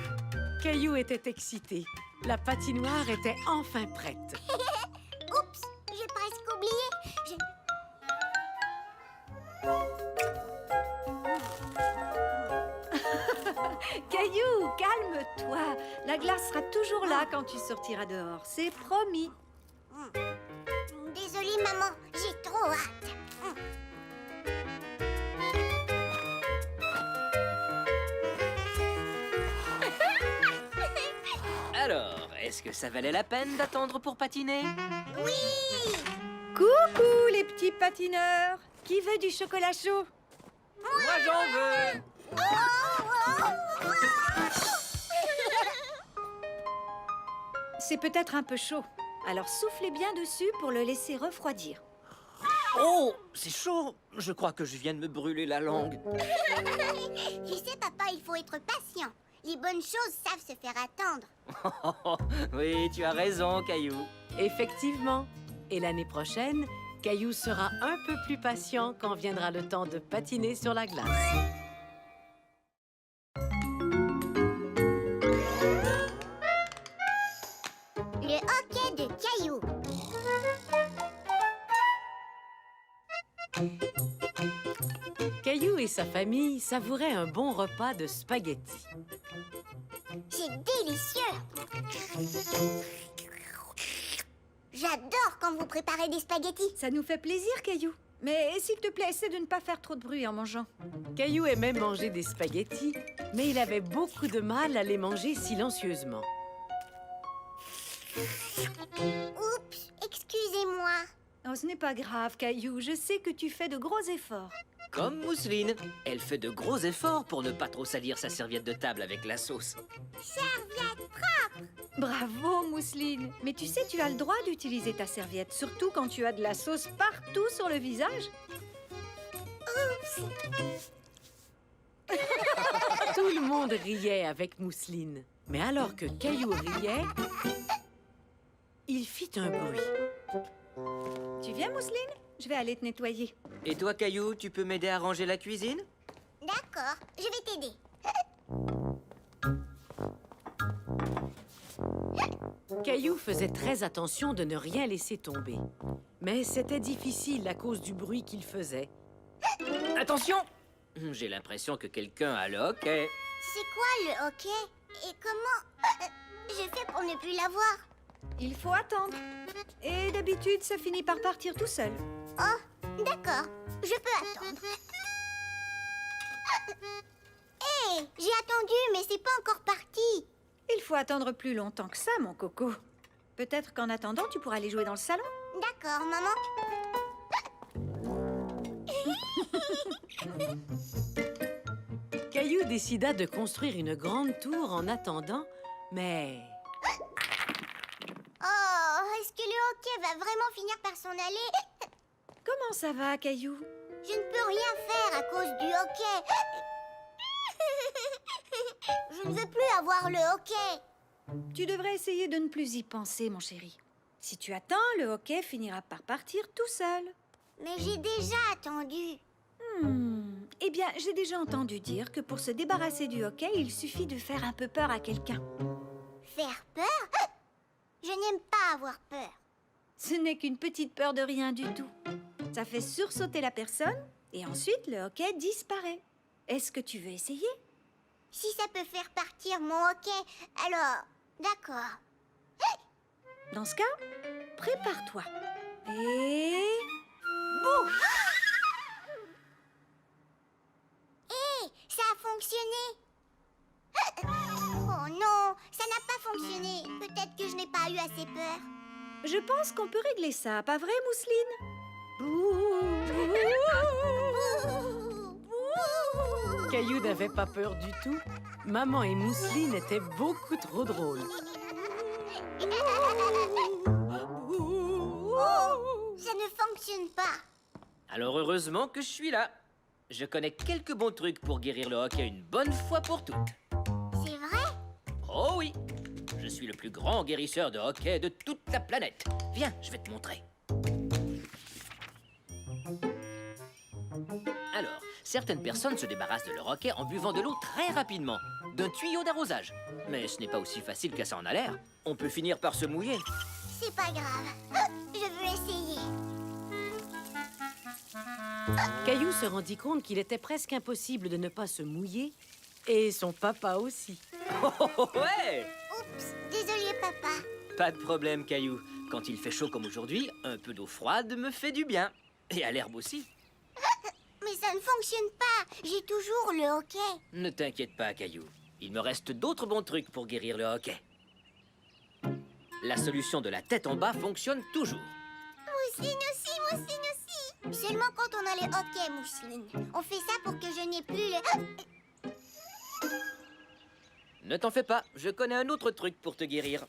Caillou était excité. La patinoire était enfin prête. Oups, j'ai presque oublié. Caillou, calme-toi. La glace sera toujours là quand tu sortiras dehors. C'est promis. Désolée, maman, j'ai trop hâte. Alors, est-ce que ça valait la peine d'attendre pour patiner? Oui! Coucou, les petits patineurs. Qui veut du chocolat chaud? Moi, j'en veux! C'est peut-être un peu chaud. Alors soufflez bien dessus pour le laisser refroidir. Oh, c'est chaud! Je crois que je viens de me brûler la langue. Tu sais, papa, il faut être patient. Les bonnes choses savent se faire attendre. Oui, tu as raison, Caillou. Effectivement. Et l'année prochaine, Caillou sera un peu plus patient quand viendra le temps de patiner sur la glace. Le hockey de Caillou. Caillou et sa famille savouraient un bon repas de spaghettis. C'est délicieux. J'adore quand vous préparez des spaghettis. Ça nous fait plaisir, Caillou. Mais s'il te plaît, essaie de ne pas faire trop de bruit en mangeant. Caillou aimait manger des spaghettis, mais il avait beaucoup de mal à les manger silencieusement. Oups, excusez-moi. Oh, ce n'est pas grave, Caillou. Je sais que tu fais de gros efforts. Comme Mousseline. Elle fait de gros efforts pour ne pas trop salir sa serviette de table avec la sauce. Serviette. Bravo, Mousseline. Mais tu sais, tu as le droit d'utiliser ta serviette, surtout quand tu as de la sauce partout sur le visage. Tout le monde riait avec Mousseline. Mais alors que Caillou riait, il fit un bruit. Tu viens, Mousseline? Je vais aller te nettoyer. Et toi, Caillou, tu peux m'aider à ranger la cuisine? D'accord, je vais t'aider. Caillou faisait très attention de ne rien laisser tomber. Mais c'était difficile à cause du bruit qu'il faisait. Attention! J'ai l'impression que quelqu'un a le hockey. C'est quoi le hockey? Et comment je fais pour ne plus l'avoir? Il faut attendre. Et d'habitude, ça finit par partir tout seul. Oh, d'accord, je peux attendre. Hé, j'ai attendu, mais c'est pas encore parti. Il faut attendre plus longtemps que ça, mon coco. Peut-être qu'en attendant, tu pourras aller jouer dans le salon. D'accord, maman. Caillou décida de construire une grande tour en attendant, mais... Oh, est-ce que le hockey va vraiment finir par s'en aller? Comment ça va, Caillou? Je ne peux rien faire à cause du hockey. Je ne veux plus avoir le hockey. Tu devrais essayer de ne plus y penser, mon chéri. Si tu attends, le hockey finira par partir tout seul. Mais j'ai déjà attendu. Eh bien, j'ai déjà entendu dire que pour se débarrasser du hockey, il suffit de faire un peu peur à quelqu'un. Faire peur? Je n'aime pas avoir peur. Ce n'est qu'une petite peur de rien du tout. Ça fait sursauter la personne et ensuite le hockey disparaît. Est-ce que tu veux essayer? Si ça peut faire partir mon hockey, alors... D'accord. Dans ce cas, prépare-toi. Et... boum! Hé, ça a fonctionné. Oh non, ça n'a pas fonctionné. Peut-être que je n'ai pas eu assez peur. Je pense qu'on peut régler ça, pas vrai, Mousseline? Caillou n'avait pas peur du tout. Maman et Mousseline étaient beaucoup trop drôles. Ça ne fonctionne pas. Alors heureusement que je suis là. Je connais quelques bons trucs pour guérir le hockey une bonne fois pour toutes. C'est vrai? Oh oui! Je suis le plus grand guérisseur de hockey de toute la planète. Viens, je vais te montrer. Alors, certaines personnes se débarrassent de leur hockey en buvant de l'eau très rapidement, d'un tuyau d'arrosage. Mais ce n'est pas aussi facile que ça en a l'air. On peut finir par se mouiller. C'est pas grave. Je veux essayer. Caillou se rendit compte qu'il était presque impossible de ne pas se mouiller, et son papa aussi. Oh, ouais! Oups, désolé papa. Pas de problème, Caillou. Quand il fait chaud comme aujourd'hui, un peu d'eau froide me fait du bien. Et à l'herbe aussi. Mais ça ne fonctionne pas. J'ai toujours le hockey. Ne t'inquiète pas, Caillou. Il me reste d'autres bons trucs pour guérir le hockey. La solution de la tête en bas fonctionne toujours. Mousseline aussi, Mousseline aussi. Seulement quand on a le hockey, Mousseline. On fait ça pour que je n'ai plus le... Ne t'en fais pas, je connais un autre truc pour te guérir.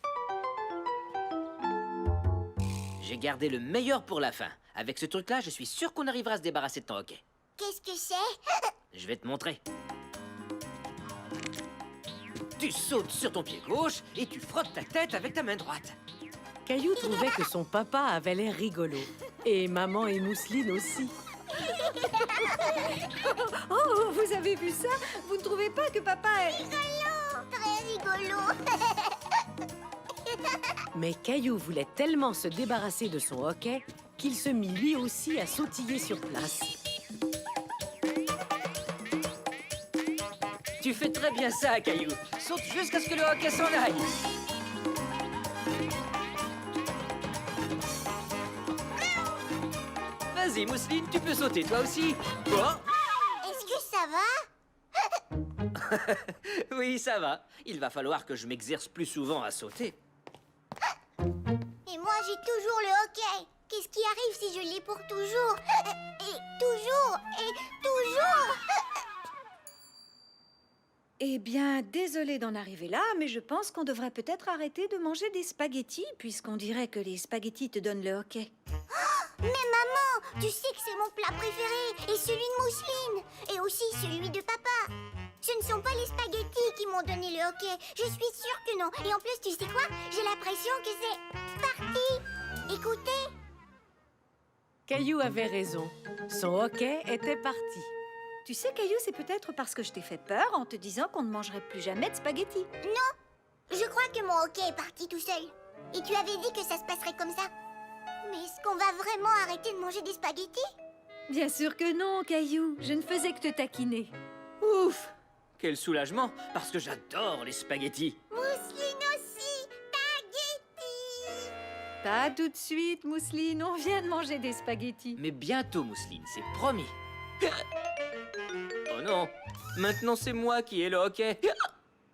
J'ai gardé le meilleur pour la fin. Avec ce truc-là, je suis sûr qu'on arrivera à se débarrasser de ton hockey. Qu'est-ce que c'est? Je vais te montrer. Tu sautes sur ton pied gauche et tu frottes ta tête avec ta main droite. Caillou trouvait que son papa avait l'air rigolo. Et maman et Mousseline aussi. Oh, vous avez vu ça? Vous ne trouvez pas que papa est... Rigolo, très rigolo. Mais Caillou voulait tellement se débarrasser de son hockey qu'il se mit lui aussi à sautiller sur place. Tu fais très bien ça, Caillou. Saute jusqu'à ce que le hockey s'en aille. Vas-y, Mousseline, tu peux sauter toi aussi. Oh! Est-ce que ça va? Oui, ça va. Il va falloir que je m'exerce plus souvent à sauter. Et moi, j'ai toujours le hockey. qu'est-ce qui arrive si je l'ai pour toujours? Et toujours, et toujours. Eh bien, désolée d'en arriver là, mais je pense qu'on devrait peut-être arrêter de manger des spaghettis, puisqu'on dirait que les spaghettis te donnent le hoquet. Mais maman, tu sais que c'est mon plat préféré, et celui de Mousseline, et aussi celui de papa. Ce ne sont pas les spaghettis qui m'ont donné le hoquet, je suis sûre que non. Et en plus, tu sais quoi? J'ai l'impression que c'est parti. Écoutez. Caillou avait raison. Son hoquet était parti. Tu sais, Caillou, c'est peut-être parce que je t'ai fait peur en te disant qu'on ne mangerait plus jamais de spaghettis. Je crois que mon hockey est parti tout seul. Et tu avais dit que ça se passerait comme ça. Mais est-ce qu'on va vraiment arrêter de manger des spaghettis? Bien sûr que non, Caillou. Je ne faisais que te taquiner. Ouf! Quel soulagement, parce que j'adore les spaghettis. Mousseline aussi, spaghettis. Pas tout de suite, Mousseline. On vient de manger des spaghettis. Mais bientôt, Mousseline, c'est promis. Oh non, maintenant c'est moi qui ai le hockey.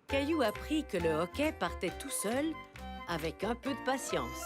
Caillou apprit que le hoquet partait tout seul, avec un peu de patience.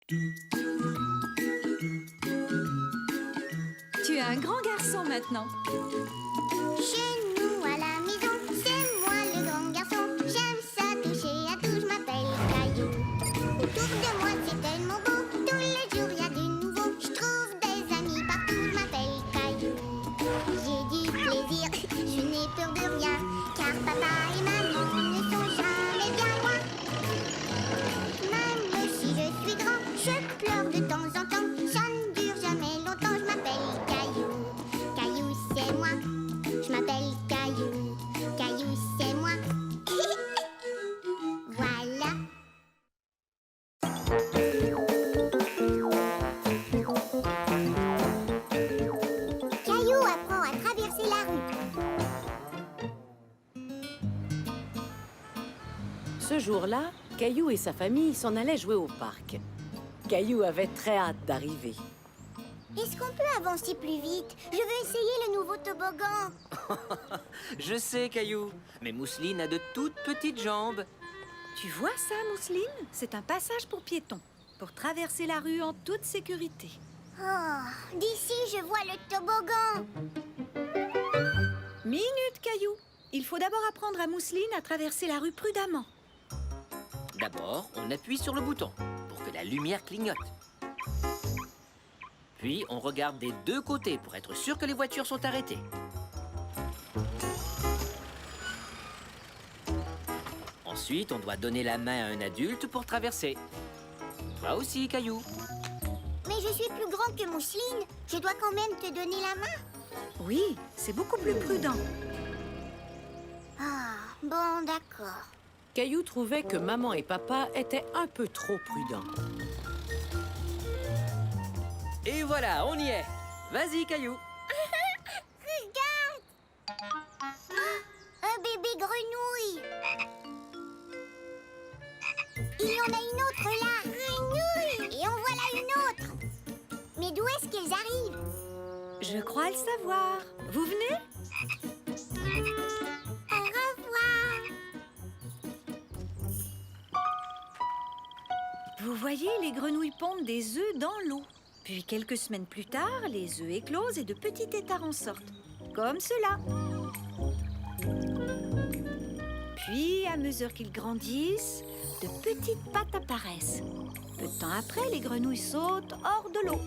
Tu es un grand garçon maintenant. Chez nous à la maison, c'est moi le grand garçon. J'aime ça toucher à tout, je m'appelle Caillou. Autour de moi c'est tellement beau, tous les jours il y a du nouveau. Je trouve des amis partout, je m'appelle Caillou. J'ai du plaisir, je n'ai peur de rien, car papa et maman ne sont jamais bien loin. Même si je suis grand, je pleure de temps en temps. Ça ne dure jamais longtemps, je m'appelle Caillou. Caillou c'est moi, je m'appelle Caillou. Caillou c'est moi. Voilà. Caillou apprend à traverser la rue. Ce jour-là, Caillou et sa famille s'en allaient jouer au parc. Caillou avait très hâte d'arriver. Est-ce qu'on peut avancer plus vite? Je veux essayer le nouveau toboggan. Je sais, Caillou, mais Mousseline a de toutes petites jambes. Tu vois ça, Mousseline? C'est un passage pour piétons, pour traverser la rue en toute sécurité. Oh, d'ici je vois le toboggan. Minute, Caillou. Il faut d'abord apprendre à Mousseline à traverser la rue prudemment. D'abord, on appuie sur le bouton pour que la lumière clignote. Puis, on regarde des deux côtés pour être sûr que les voitures sont arrêtées. Ensuite, on doit donner la main à un adulte pour traverser. Toi aussi, Caillou. Mais je suis plus grand que Mousseline. Je dois quand même te donner la main. Oui, c'est beaucoup plus prudent. Ah, bon, d'accord. Caillou trouvait que maman et papa étaient un peu trop prudents. Et voilà, on y est. Vas-y, Caillou. Regarde! Un bébé grenouille. Il y en a une autre là. Grenouille! Et en voilà une autre. Mais d'où est-ce qu'elles arrivent? Je crois le savoir. Vous venez? Au revoir. Vous voyez, les grenouilles pondent des œufs dans l'eau. Puis quelques semaines plus tard, les œufs éclosent et de petits têtards en sortent. Comme cela. Puis, à mesure qu'ils grandissent, de petites pattes apparaissent. Peu de temps après, les grenouilles sautent hors de l'eau.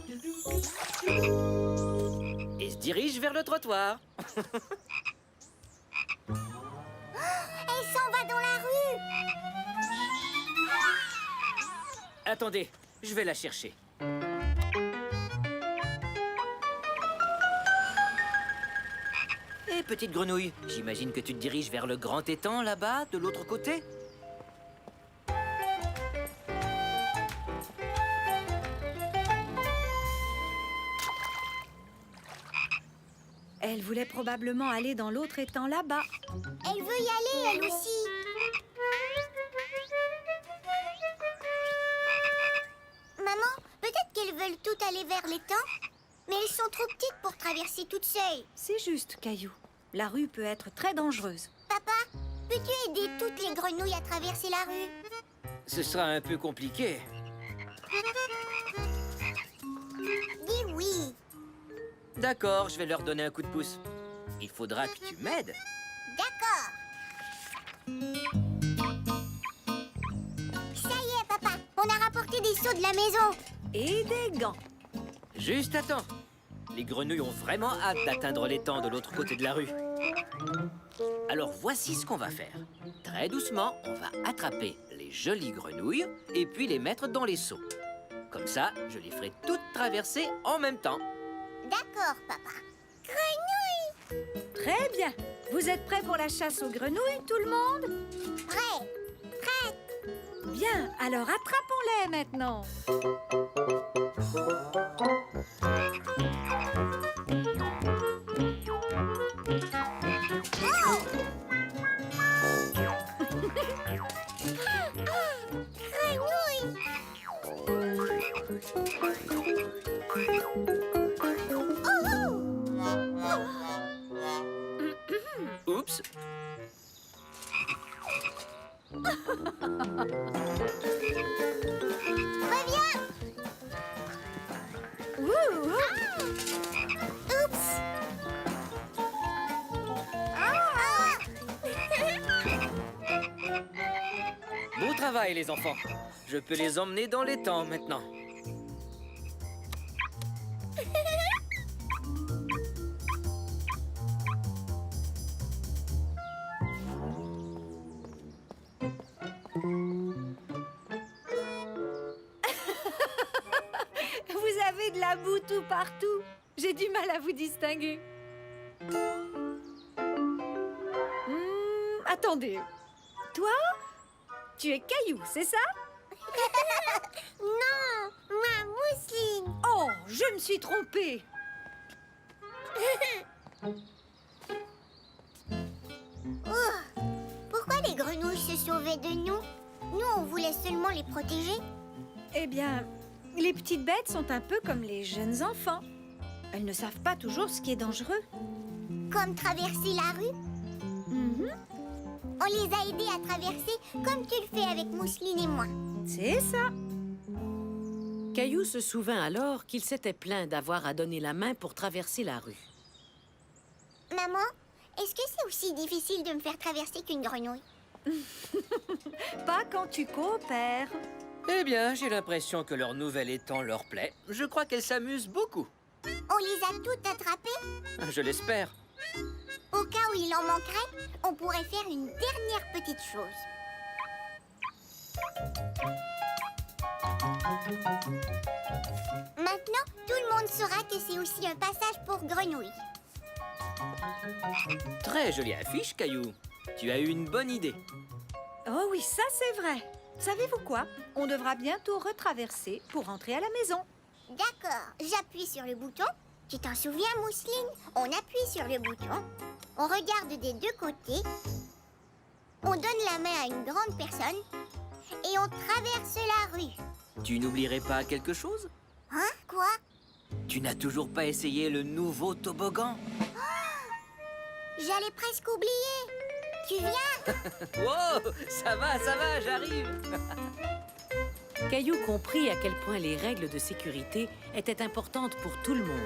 Et se dirige vers le trottoir. Elle s'en va dans la rue. Attendez, je vais la chercher. Hé, petite grenouille, j'imagine que tu te diriges vers le grand étang là-bas, de l'autre côté? Elle voulait probablement aller dans l'autre étang là-bas. Elle veut y aller, elle aussi. Maman, peut-être qu'elles veulent toutes aller vers l'étang, mais elles sont trop petites pour traverser toutes seules. C'est juste, Caillou. La rue peut être très dangereuse. Papa, peux-tu aider toutes les grenouilles à traverser la rue? Ce sera un peu compliqué. Dis oui. D'accord, je vais leur donner un coup de pouce. Il faudra que tu m'aides. D'accord. Ça y est, papa. On a rapporté des seaux de la maison. Et des gants. Juste à temps. Les grenouilles ont vraiment hâte d'atteindre l'étang de l'autre côté de la rue. Alors voici ce qu'on va faire. Très doucement, on va attraper les jolies grenouilles et puis les mettre dans les seaux. Comme ça, je les ferai toutes traverser en même temps. D'accord, papa. Grenouille. Très bien. Vous êtes prêts pour la chasse aux grenouilles, tout le monde? Prêt. Prête. Bien, alors attrapons-les maintenant. Grenouille. Oups. Reviens. Oups. Ah. Bon travail, les enfants. Je peux les emmener dans les temps maintenant. Vous avez de la boue tout partout. J'ai du mal à vous distinguer. Attendez. Toi, tu es Caillou, c'est ça? Non, moi, Mousseline. Oh, je me suis trompée. Oh, pourquoi les grenouilles se sauvaient de nous? Nous, on voulait seulement les protéger. Eh bien, les petites bêtes sont un peu comme les jeunes enfants. Elles ne savent pas toujours ce qui est dangereux. Comme traverser la rue. Mhm, On les a aidés à traverser comme tu le fais avec Mousseline et moi. c'est ça. Caillou se souvint alors qu'il s'était plaint d'avoir à donner la main pour traverser la rue. Maman, est-ce que c'est aussi difficile de me faire traverser qu'une grenouille? Pas quand tu coopères. Eh bien, j'ai l'impression que leur nouvel étang leur plaît. Je crois qu'elles s'amusent beaucoup. On les a toutes attrapées? Je l'espère. Au cas où il en manquerait, on pourrait faire une dernière petite chose. Maintenant, tout le monde saura que c'est aussi un passage pour grenouilles. Très jolie affiche, Caillou. Tu as eu une bonne idée. Oh oui, ça c'est vrai. Savez-vous quoi? On devra bientôt retraverser pour rentrer à la maison. D'accord, j'appuie sur le bouton. Tu t'en souviens, Mousseline? On appuie sur le bouton. On regarde des deux côtés. On donne la main à une grande personne. Et on traverse la rue. Tu n'oublierais pas quelque chose? Hein? Quoi? Tu n'as toujours pas essayé le nouveau toboggan? J'allais presque oublier. Tu viens? Wow, ça va, j'arrive. Caillou comprit à quel point les règles de sécurité étaient importantes pour tout le monde.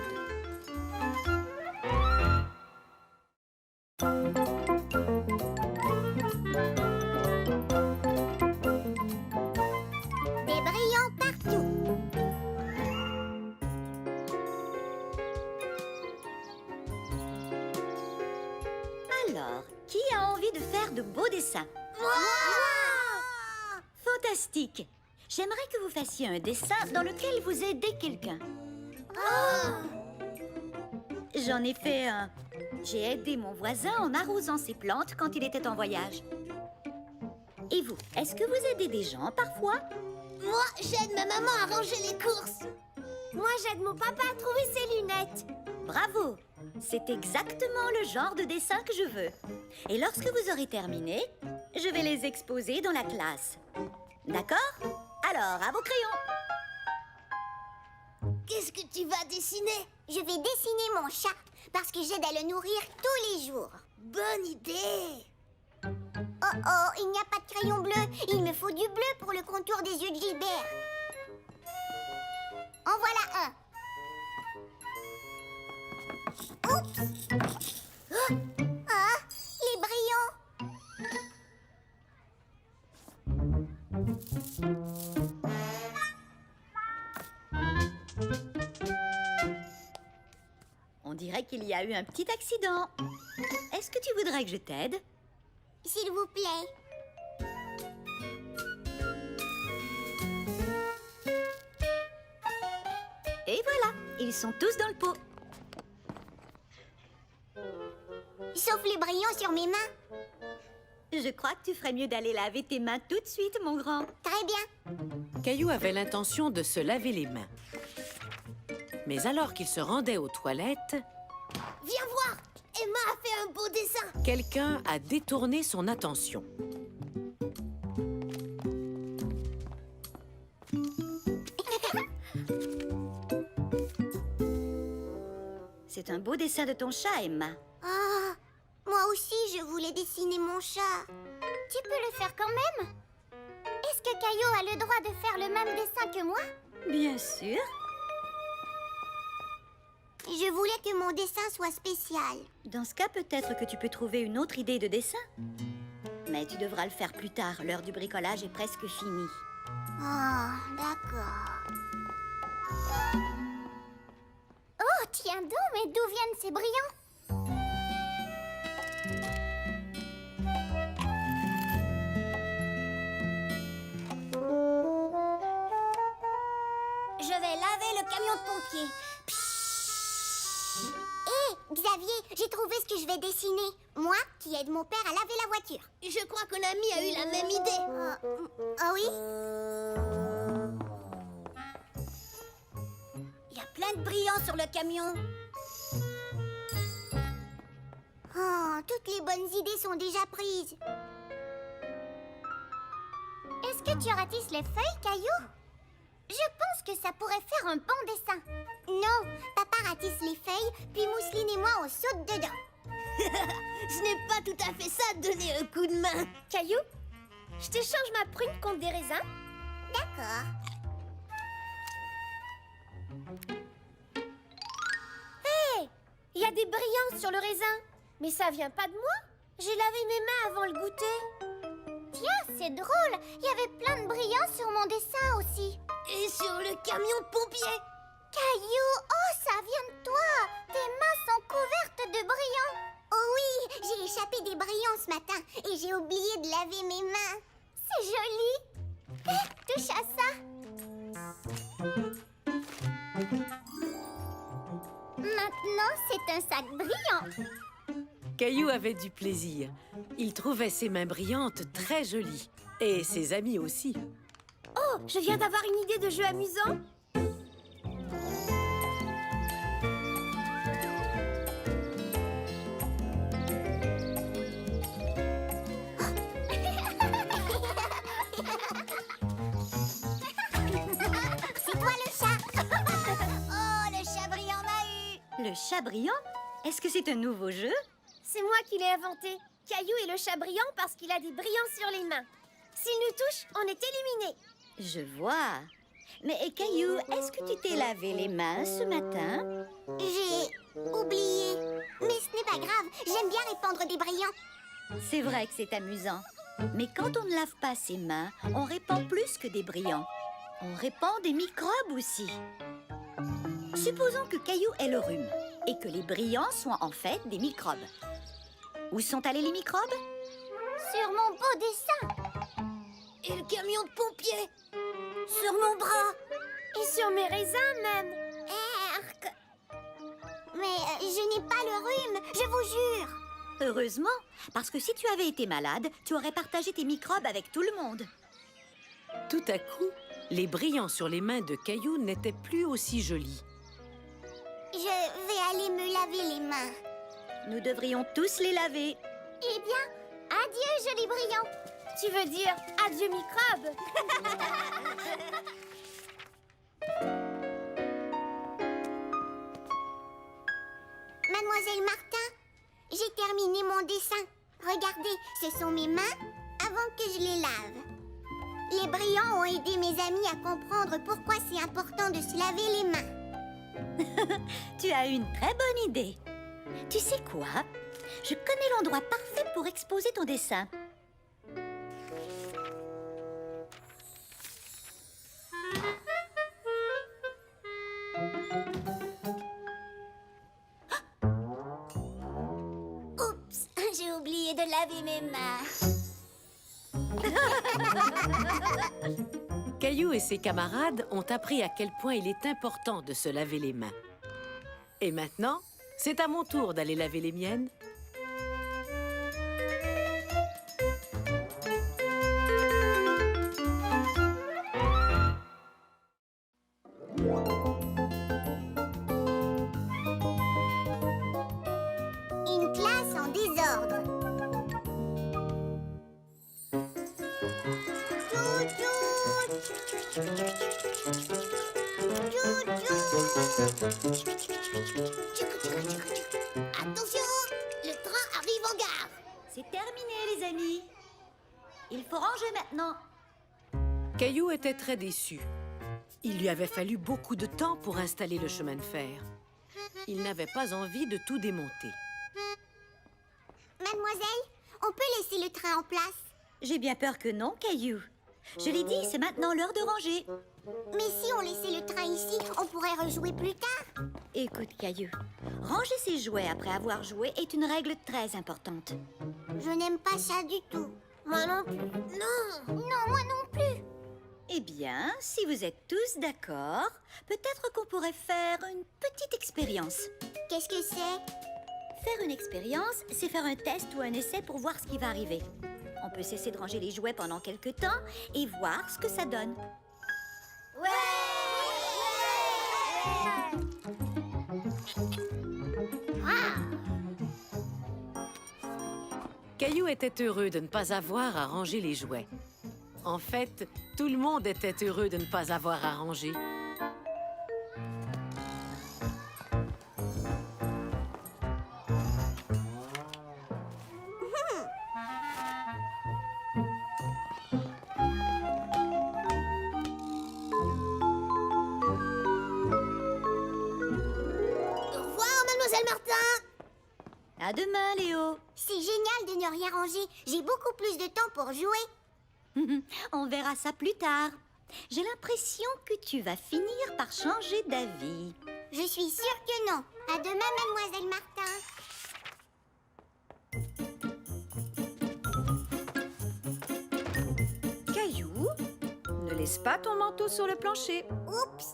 Des brillants partout. Alors, qui a envie de faire de beaux dessins? Moi! Fantastique! J'aimerais que vous fassiez un dessin dans lequel vous aidez quelqu'un. J'en ai fait un. J'ai aidé mon voisin en arrosant ses plantes quand il était en voyage. Et vous, est-ce que vous aidez des gens parfois? Moi, j'aide ma maman à ranger les courses. Moi, j'aide mon papa à trouver ses lunettes. Bravo! C'est exactement le genre de dessin que je veux. Et lorsque vous aurez terminé, je vais les exposer dans la classe. D'accord? Alors, à vos crayons! Qu'est-ce que tu vas dessiner? Je vais dessiner mon chat parce que j'aide à le nourrir tous les jours. Bonne idée! Oh oh, il n'y a pas de crayon bleu. Il me faut du bleu pour le contour des yeux de Gilbert. En voilà un. Oups! Ah, les brillants! On dirait qu'il y a eu un petit accident. Est-ce que tu voudrais que je t'aide? S'il vous plaît. Et voilà, ils sont tous dans le pot. Sauf les brillants sur mes mains. Je crois que tu ferais mieux d'aller laver tes mains tout de suite, mon grand. Très bien. Caillou avait l'intention de se laver les mains. Mais alors qu'il se rendait aux toilettes, Viens voir. Emma a fait un beau dessin. quelqu'un a détourné son attention. C'est un beau dessin de ton chat, Emma. Ah, moi aussi, je voulais dessiner mon chat. Tu peux le faire quand même? Est-ce que Caillou a le droit de faire le même dessin que moi? Bien sûr. que mon dessin soit spécial. Dans ce cas, peut-être que tu peux trouver une autre idée de dessin. Mais tu devras le faire plus tard. L'heure du bricolage est presque finie. Oh, d'accord. Oh, tiens donc, mais d'où viennent ces brillants? Je vais laver le camion de pompiers. Hé, Xavier, j'ai trouvé ce que je vais dessiner. Moi, qui aide mon père à laver la voiture. Je crois que l'ami a eu la même idée. Ah oui? Il y a plein de brillants sur le camion. Oh, toutes les bonnes idées sont déjà prises. Est-ce que tu ratisses les feuilles, Caillou? Je pense que ça pourrait faire un bon dessin. Non, papa ratisse les feuilles, puis Mousseline et moi on saute dedans. Ce n'est pas tout à fait ça, donner un coup de main. Caillou, je t'échange ma prune contre des raisins. D'accord. Hé, il y a des brillants sur le raisin. Mais ça vient pas de moi. J'ai lavé mes mains avant le goûter. Tiens, c'est drôle. Il y avait plein de brillants sur mon dessin aussi. Et sur le camion de pompiers. Caillou, oh, ça vient de toi. Tes mains sont couvertes de brillants. Oh oui, j'ai échappé des brillants ce matin et j'ai oublié de laver mes mains. C'est joli. Touche à ça. Maintenant, c'est un sac brillant. Caillou avait du plaisir. Il trouvait ses mains brillantes très jolies. Et ses amis aussi. Oh, je viens d'avoir une idée de jeu amusant. C'est toi le chat. Oh, le chat brillant m'a eu. Le chat brillant? Est-ce que c'est un nouveau jeu? C'est moi qui l'ai inventé. Caillou est le chat brillant parce qu'il a des brillants sur les mains. S'il nous touche, on est éliminé. Je vois. Mais Caillou, est-ce que tu t'es lavé les mains ce matin? J'ai oublié. Mais ce n'est pas grave, j'aime bien répandre des brillants. C'est vrai que c'est amusant. Mais quand on ne lave pas ses mains, on répand plus que des brillants. On répand des microbes aussi. Supposons que Caillou ait le rhume et que les brillants soient en fait des microbes. Où sont allés les microbes? Sur mon beau dessin. Et le camion de pompiers. Sur mon bras. Et sur mes raisins même. Erk. Mais je n'ai pas le rhume, je vous jure. Heureusement, parce que si tu avais été malade, tu aurais partagé tes microbes avec tout le monde. Tout à coup, les brillants sur les mains de Caillou n'étaient plus aussi jolis. Je vais aller me laver les mains. Nous devrions tous les laver. Eh bien, adieu, joli brillant. Tu veux dire adieu microbes? Mademoiselle Martin, j'ai terminé mon dessin. Regardez, ce sont mes mains avant que je les lave. Les brillants ont aidé mes amis à comprendre pourquoi c'est important de se laver les mains. Tu as une très bonne idée. Tu sais quoi? Je connais l'endroit parfait pour exposer ton dessin. Oups, j'ai oublié de laver mes mains. Caillou et ses camarades ont appris à quel point il est important de se laver les mains. Et maintenant, c'est à mon tour d'aller laver les miennes. Une classe en désordre. Attention, le train arrive en gare. C'est terminé, les amis. Il faut ranger maintenant. Caillou était très déçu. Il lui avait fallu beaucoup de temps pour installer le chemin de fer. Il n'avait pas envie de tout démonter. Mademoiselle, on peut laisser le train en place. J'ai bien peur que non, Caillou. Je l'ai dit, c'est maintenant l'heure de ranger. Mais si on laissait le train ici, on pourrait rejouer plus tard. Écoute, Caillou, ranger ses jouets après avoir joué est une règle très importante. Je n'aime pas ça du tout. Moi non plus. Non, moi non plus. Eh bien, si vous êtes tous d'accord, peut-être qu'on pourrait faire une petite expérience. Qu'est-ce que c'est? Faire une expérience, c'est faire un test ou un essai pour voir ce qui va arriver. On peut cesser de ranger les jouets pendant quelques temps et voir ce que ça donne. Caillou était heureux de ne pas avoir à ranger les jouets. En fait, tout le monde était heureux de ne pas avoir à ranger. Au revoir, Mademoiselle Martin. À demain, Léo. C'est génial de ne rien ranger. J'ai beaucoup plus de temps pour jouer. On verra ça plus tard. J'ai l'impression que tu vas finir par changer d'avis. Je suis sûre que non. À demain, Mademoiselle Martin. Caillou, ne laisse pas ton manteau sur le plancher. Oups.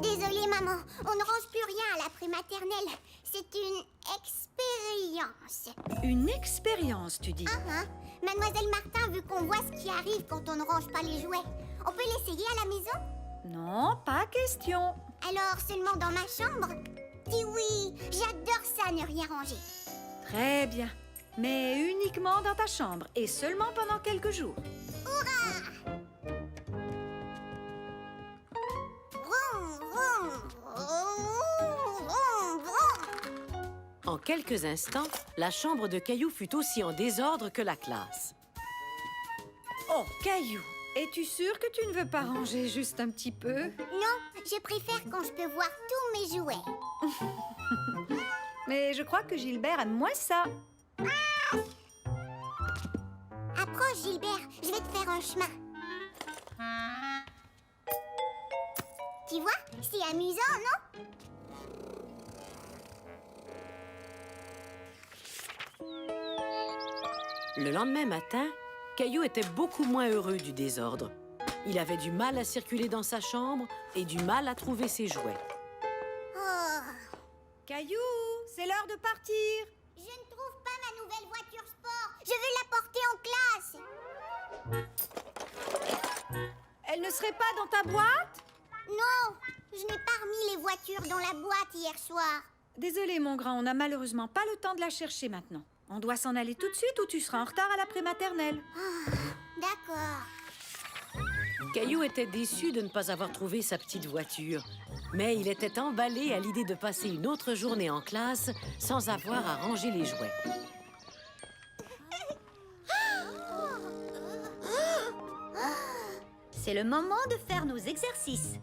Désolée, maman. On ne range plus rien à la prématernelle. C'est une expérience. Une expérience, tu dis. Ah, Mademoiselle Martin veut qu'on voit ce qui arrive quand on ne range pas les jouets. On peut l'essayer à la maison? Non, pas question. Alors seulement dans ma chambre? Dis oui, j'adore ça, ne rien ranger. Très bien. Mais uniquement dans ta chambre et seulement pendant quelques jours. Vroom, vroom, vroom, vroom, vroom. En quelques instants, la chambre de Caillou fut aussi en désordre que la classe. Oh, Caillou, es-tu sûr que tu ne veux pas ranger juste un petit peu? Non, je préfère quand je peux voir tous mes jouets. Mais je crois que Gilbert aime moins ça. Approche, Gilbert, je vais te faire un chemin. Tu vois, c'est amusant, non? Le lendemain matin, Caillou était beaucoup moins heureux du désordre. Il avait du mal à circuler dans sa chambre et du mal à trouver ses jouets. Oh, Caillou, c'est l'heure de partir. je ne trouve pas ma nouvelle voiture sport. Je veux la porter en classe. Elle ne serait pas dans ta boîte? Non, je n'ai pas remis les voitures dans la boîte hier soir. Désolé, mon grand, on n'a malheureusement pas le temps de la chercher maintenant. On doit s'en aller tout de suite ou tu seras en retard à la prématernelle. D'accord. Caillou était déçu de ne pas avoir trouvé sa petite voiture. Mais il était emballé à l'idée de passer une autre journée en classe sans avoir à ranger les jouets. C'est le moment de faire nos exercices.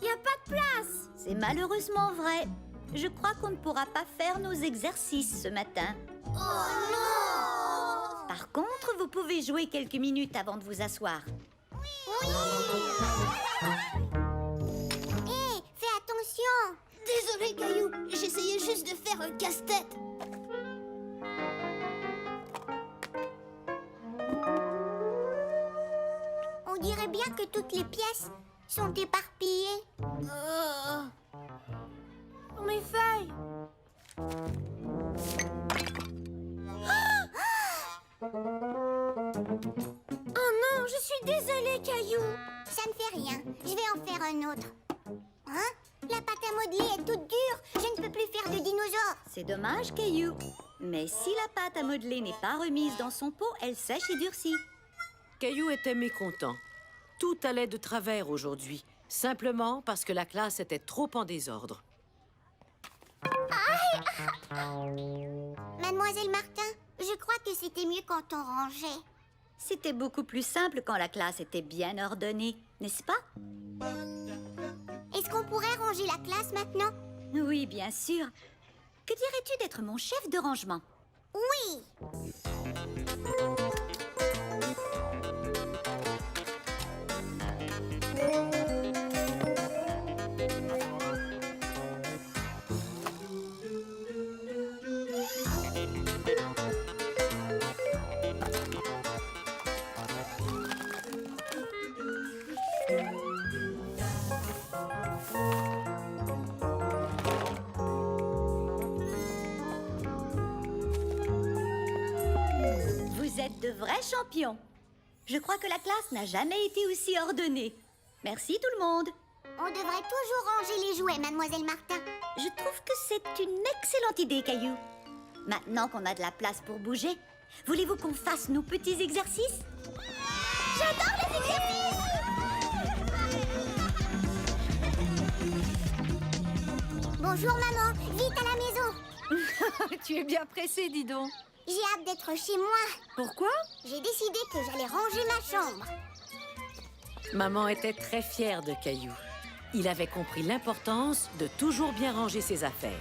Y a pas de place. C'est malheureusement vrai. Je crois qu'on ne pourra pas faire nos exercices ce matin. Oh non! Par contre, vous pouvez jouer quelques minutes avant de vous asseoir. Oui! Hé, fais attention! Désolé, Caillou. J'essayais juste de faire un casse-tête. On dirait bien que toutes les pièces sont éparpillées. Pour mes feuilles. Oh non, je suis désolée, Caillou. Ça ne fait rien. Je vais en faire un autre. Hein? La pâte à modeler est toute dure. Je ne peux plus faire de dinosaures. C'est dommage, Caillou. Mais si la pâte à modeler n'est pas remise dans son pot, elle sèche et durcit. Caillou était mécontent. Tout allait de travers aujourd'hui, simplement parce que la classe était trop en désordre. Mademoiselle Martin, je crois que c'était mieux quand on rangeait. C'était beaucoup plus simple quand la classe était bien ordonnée, n'est-ce pas? Est-ce qu'on pourrait ranger la classe maintenant? Oui, bien sûr. Que dirais-tu d'être mon chef de rangement? Oui. Vous êtes de vrais champions. Je crois que la classe n'a jamais été aussi ordonnée. Merci tout le monde. On devrait toujours ranger les jouets, mademoiselle Martin. Je trouve que c'est une excellente idée, Caillou. Maintenant qu'on a de la place pour bouger, voulez-vous qu'on fasse nos petits exercices? J'adore les exercices! Bonjour maman, vite à la maison. Tu es bien pressée, dis donc. J'ai hâte d'être chez moi. Pourquoi? J'ai décidé que j'allais ranger ma chambre. Maman était très fière de Caillou. Il avait compris l'importance de toujours bien ranger ses affaires.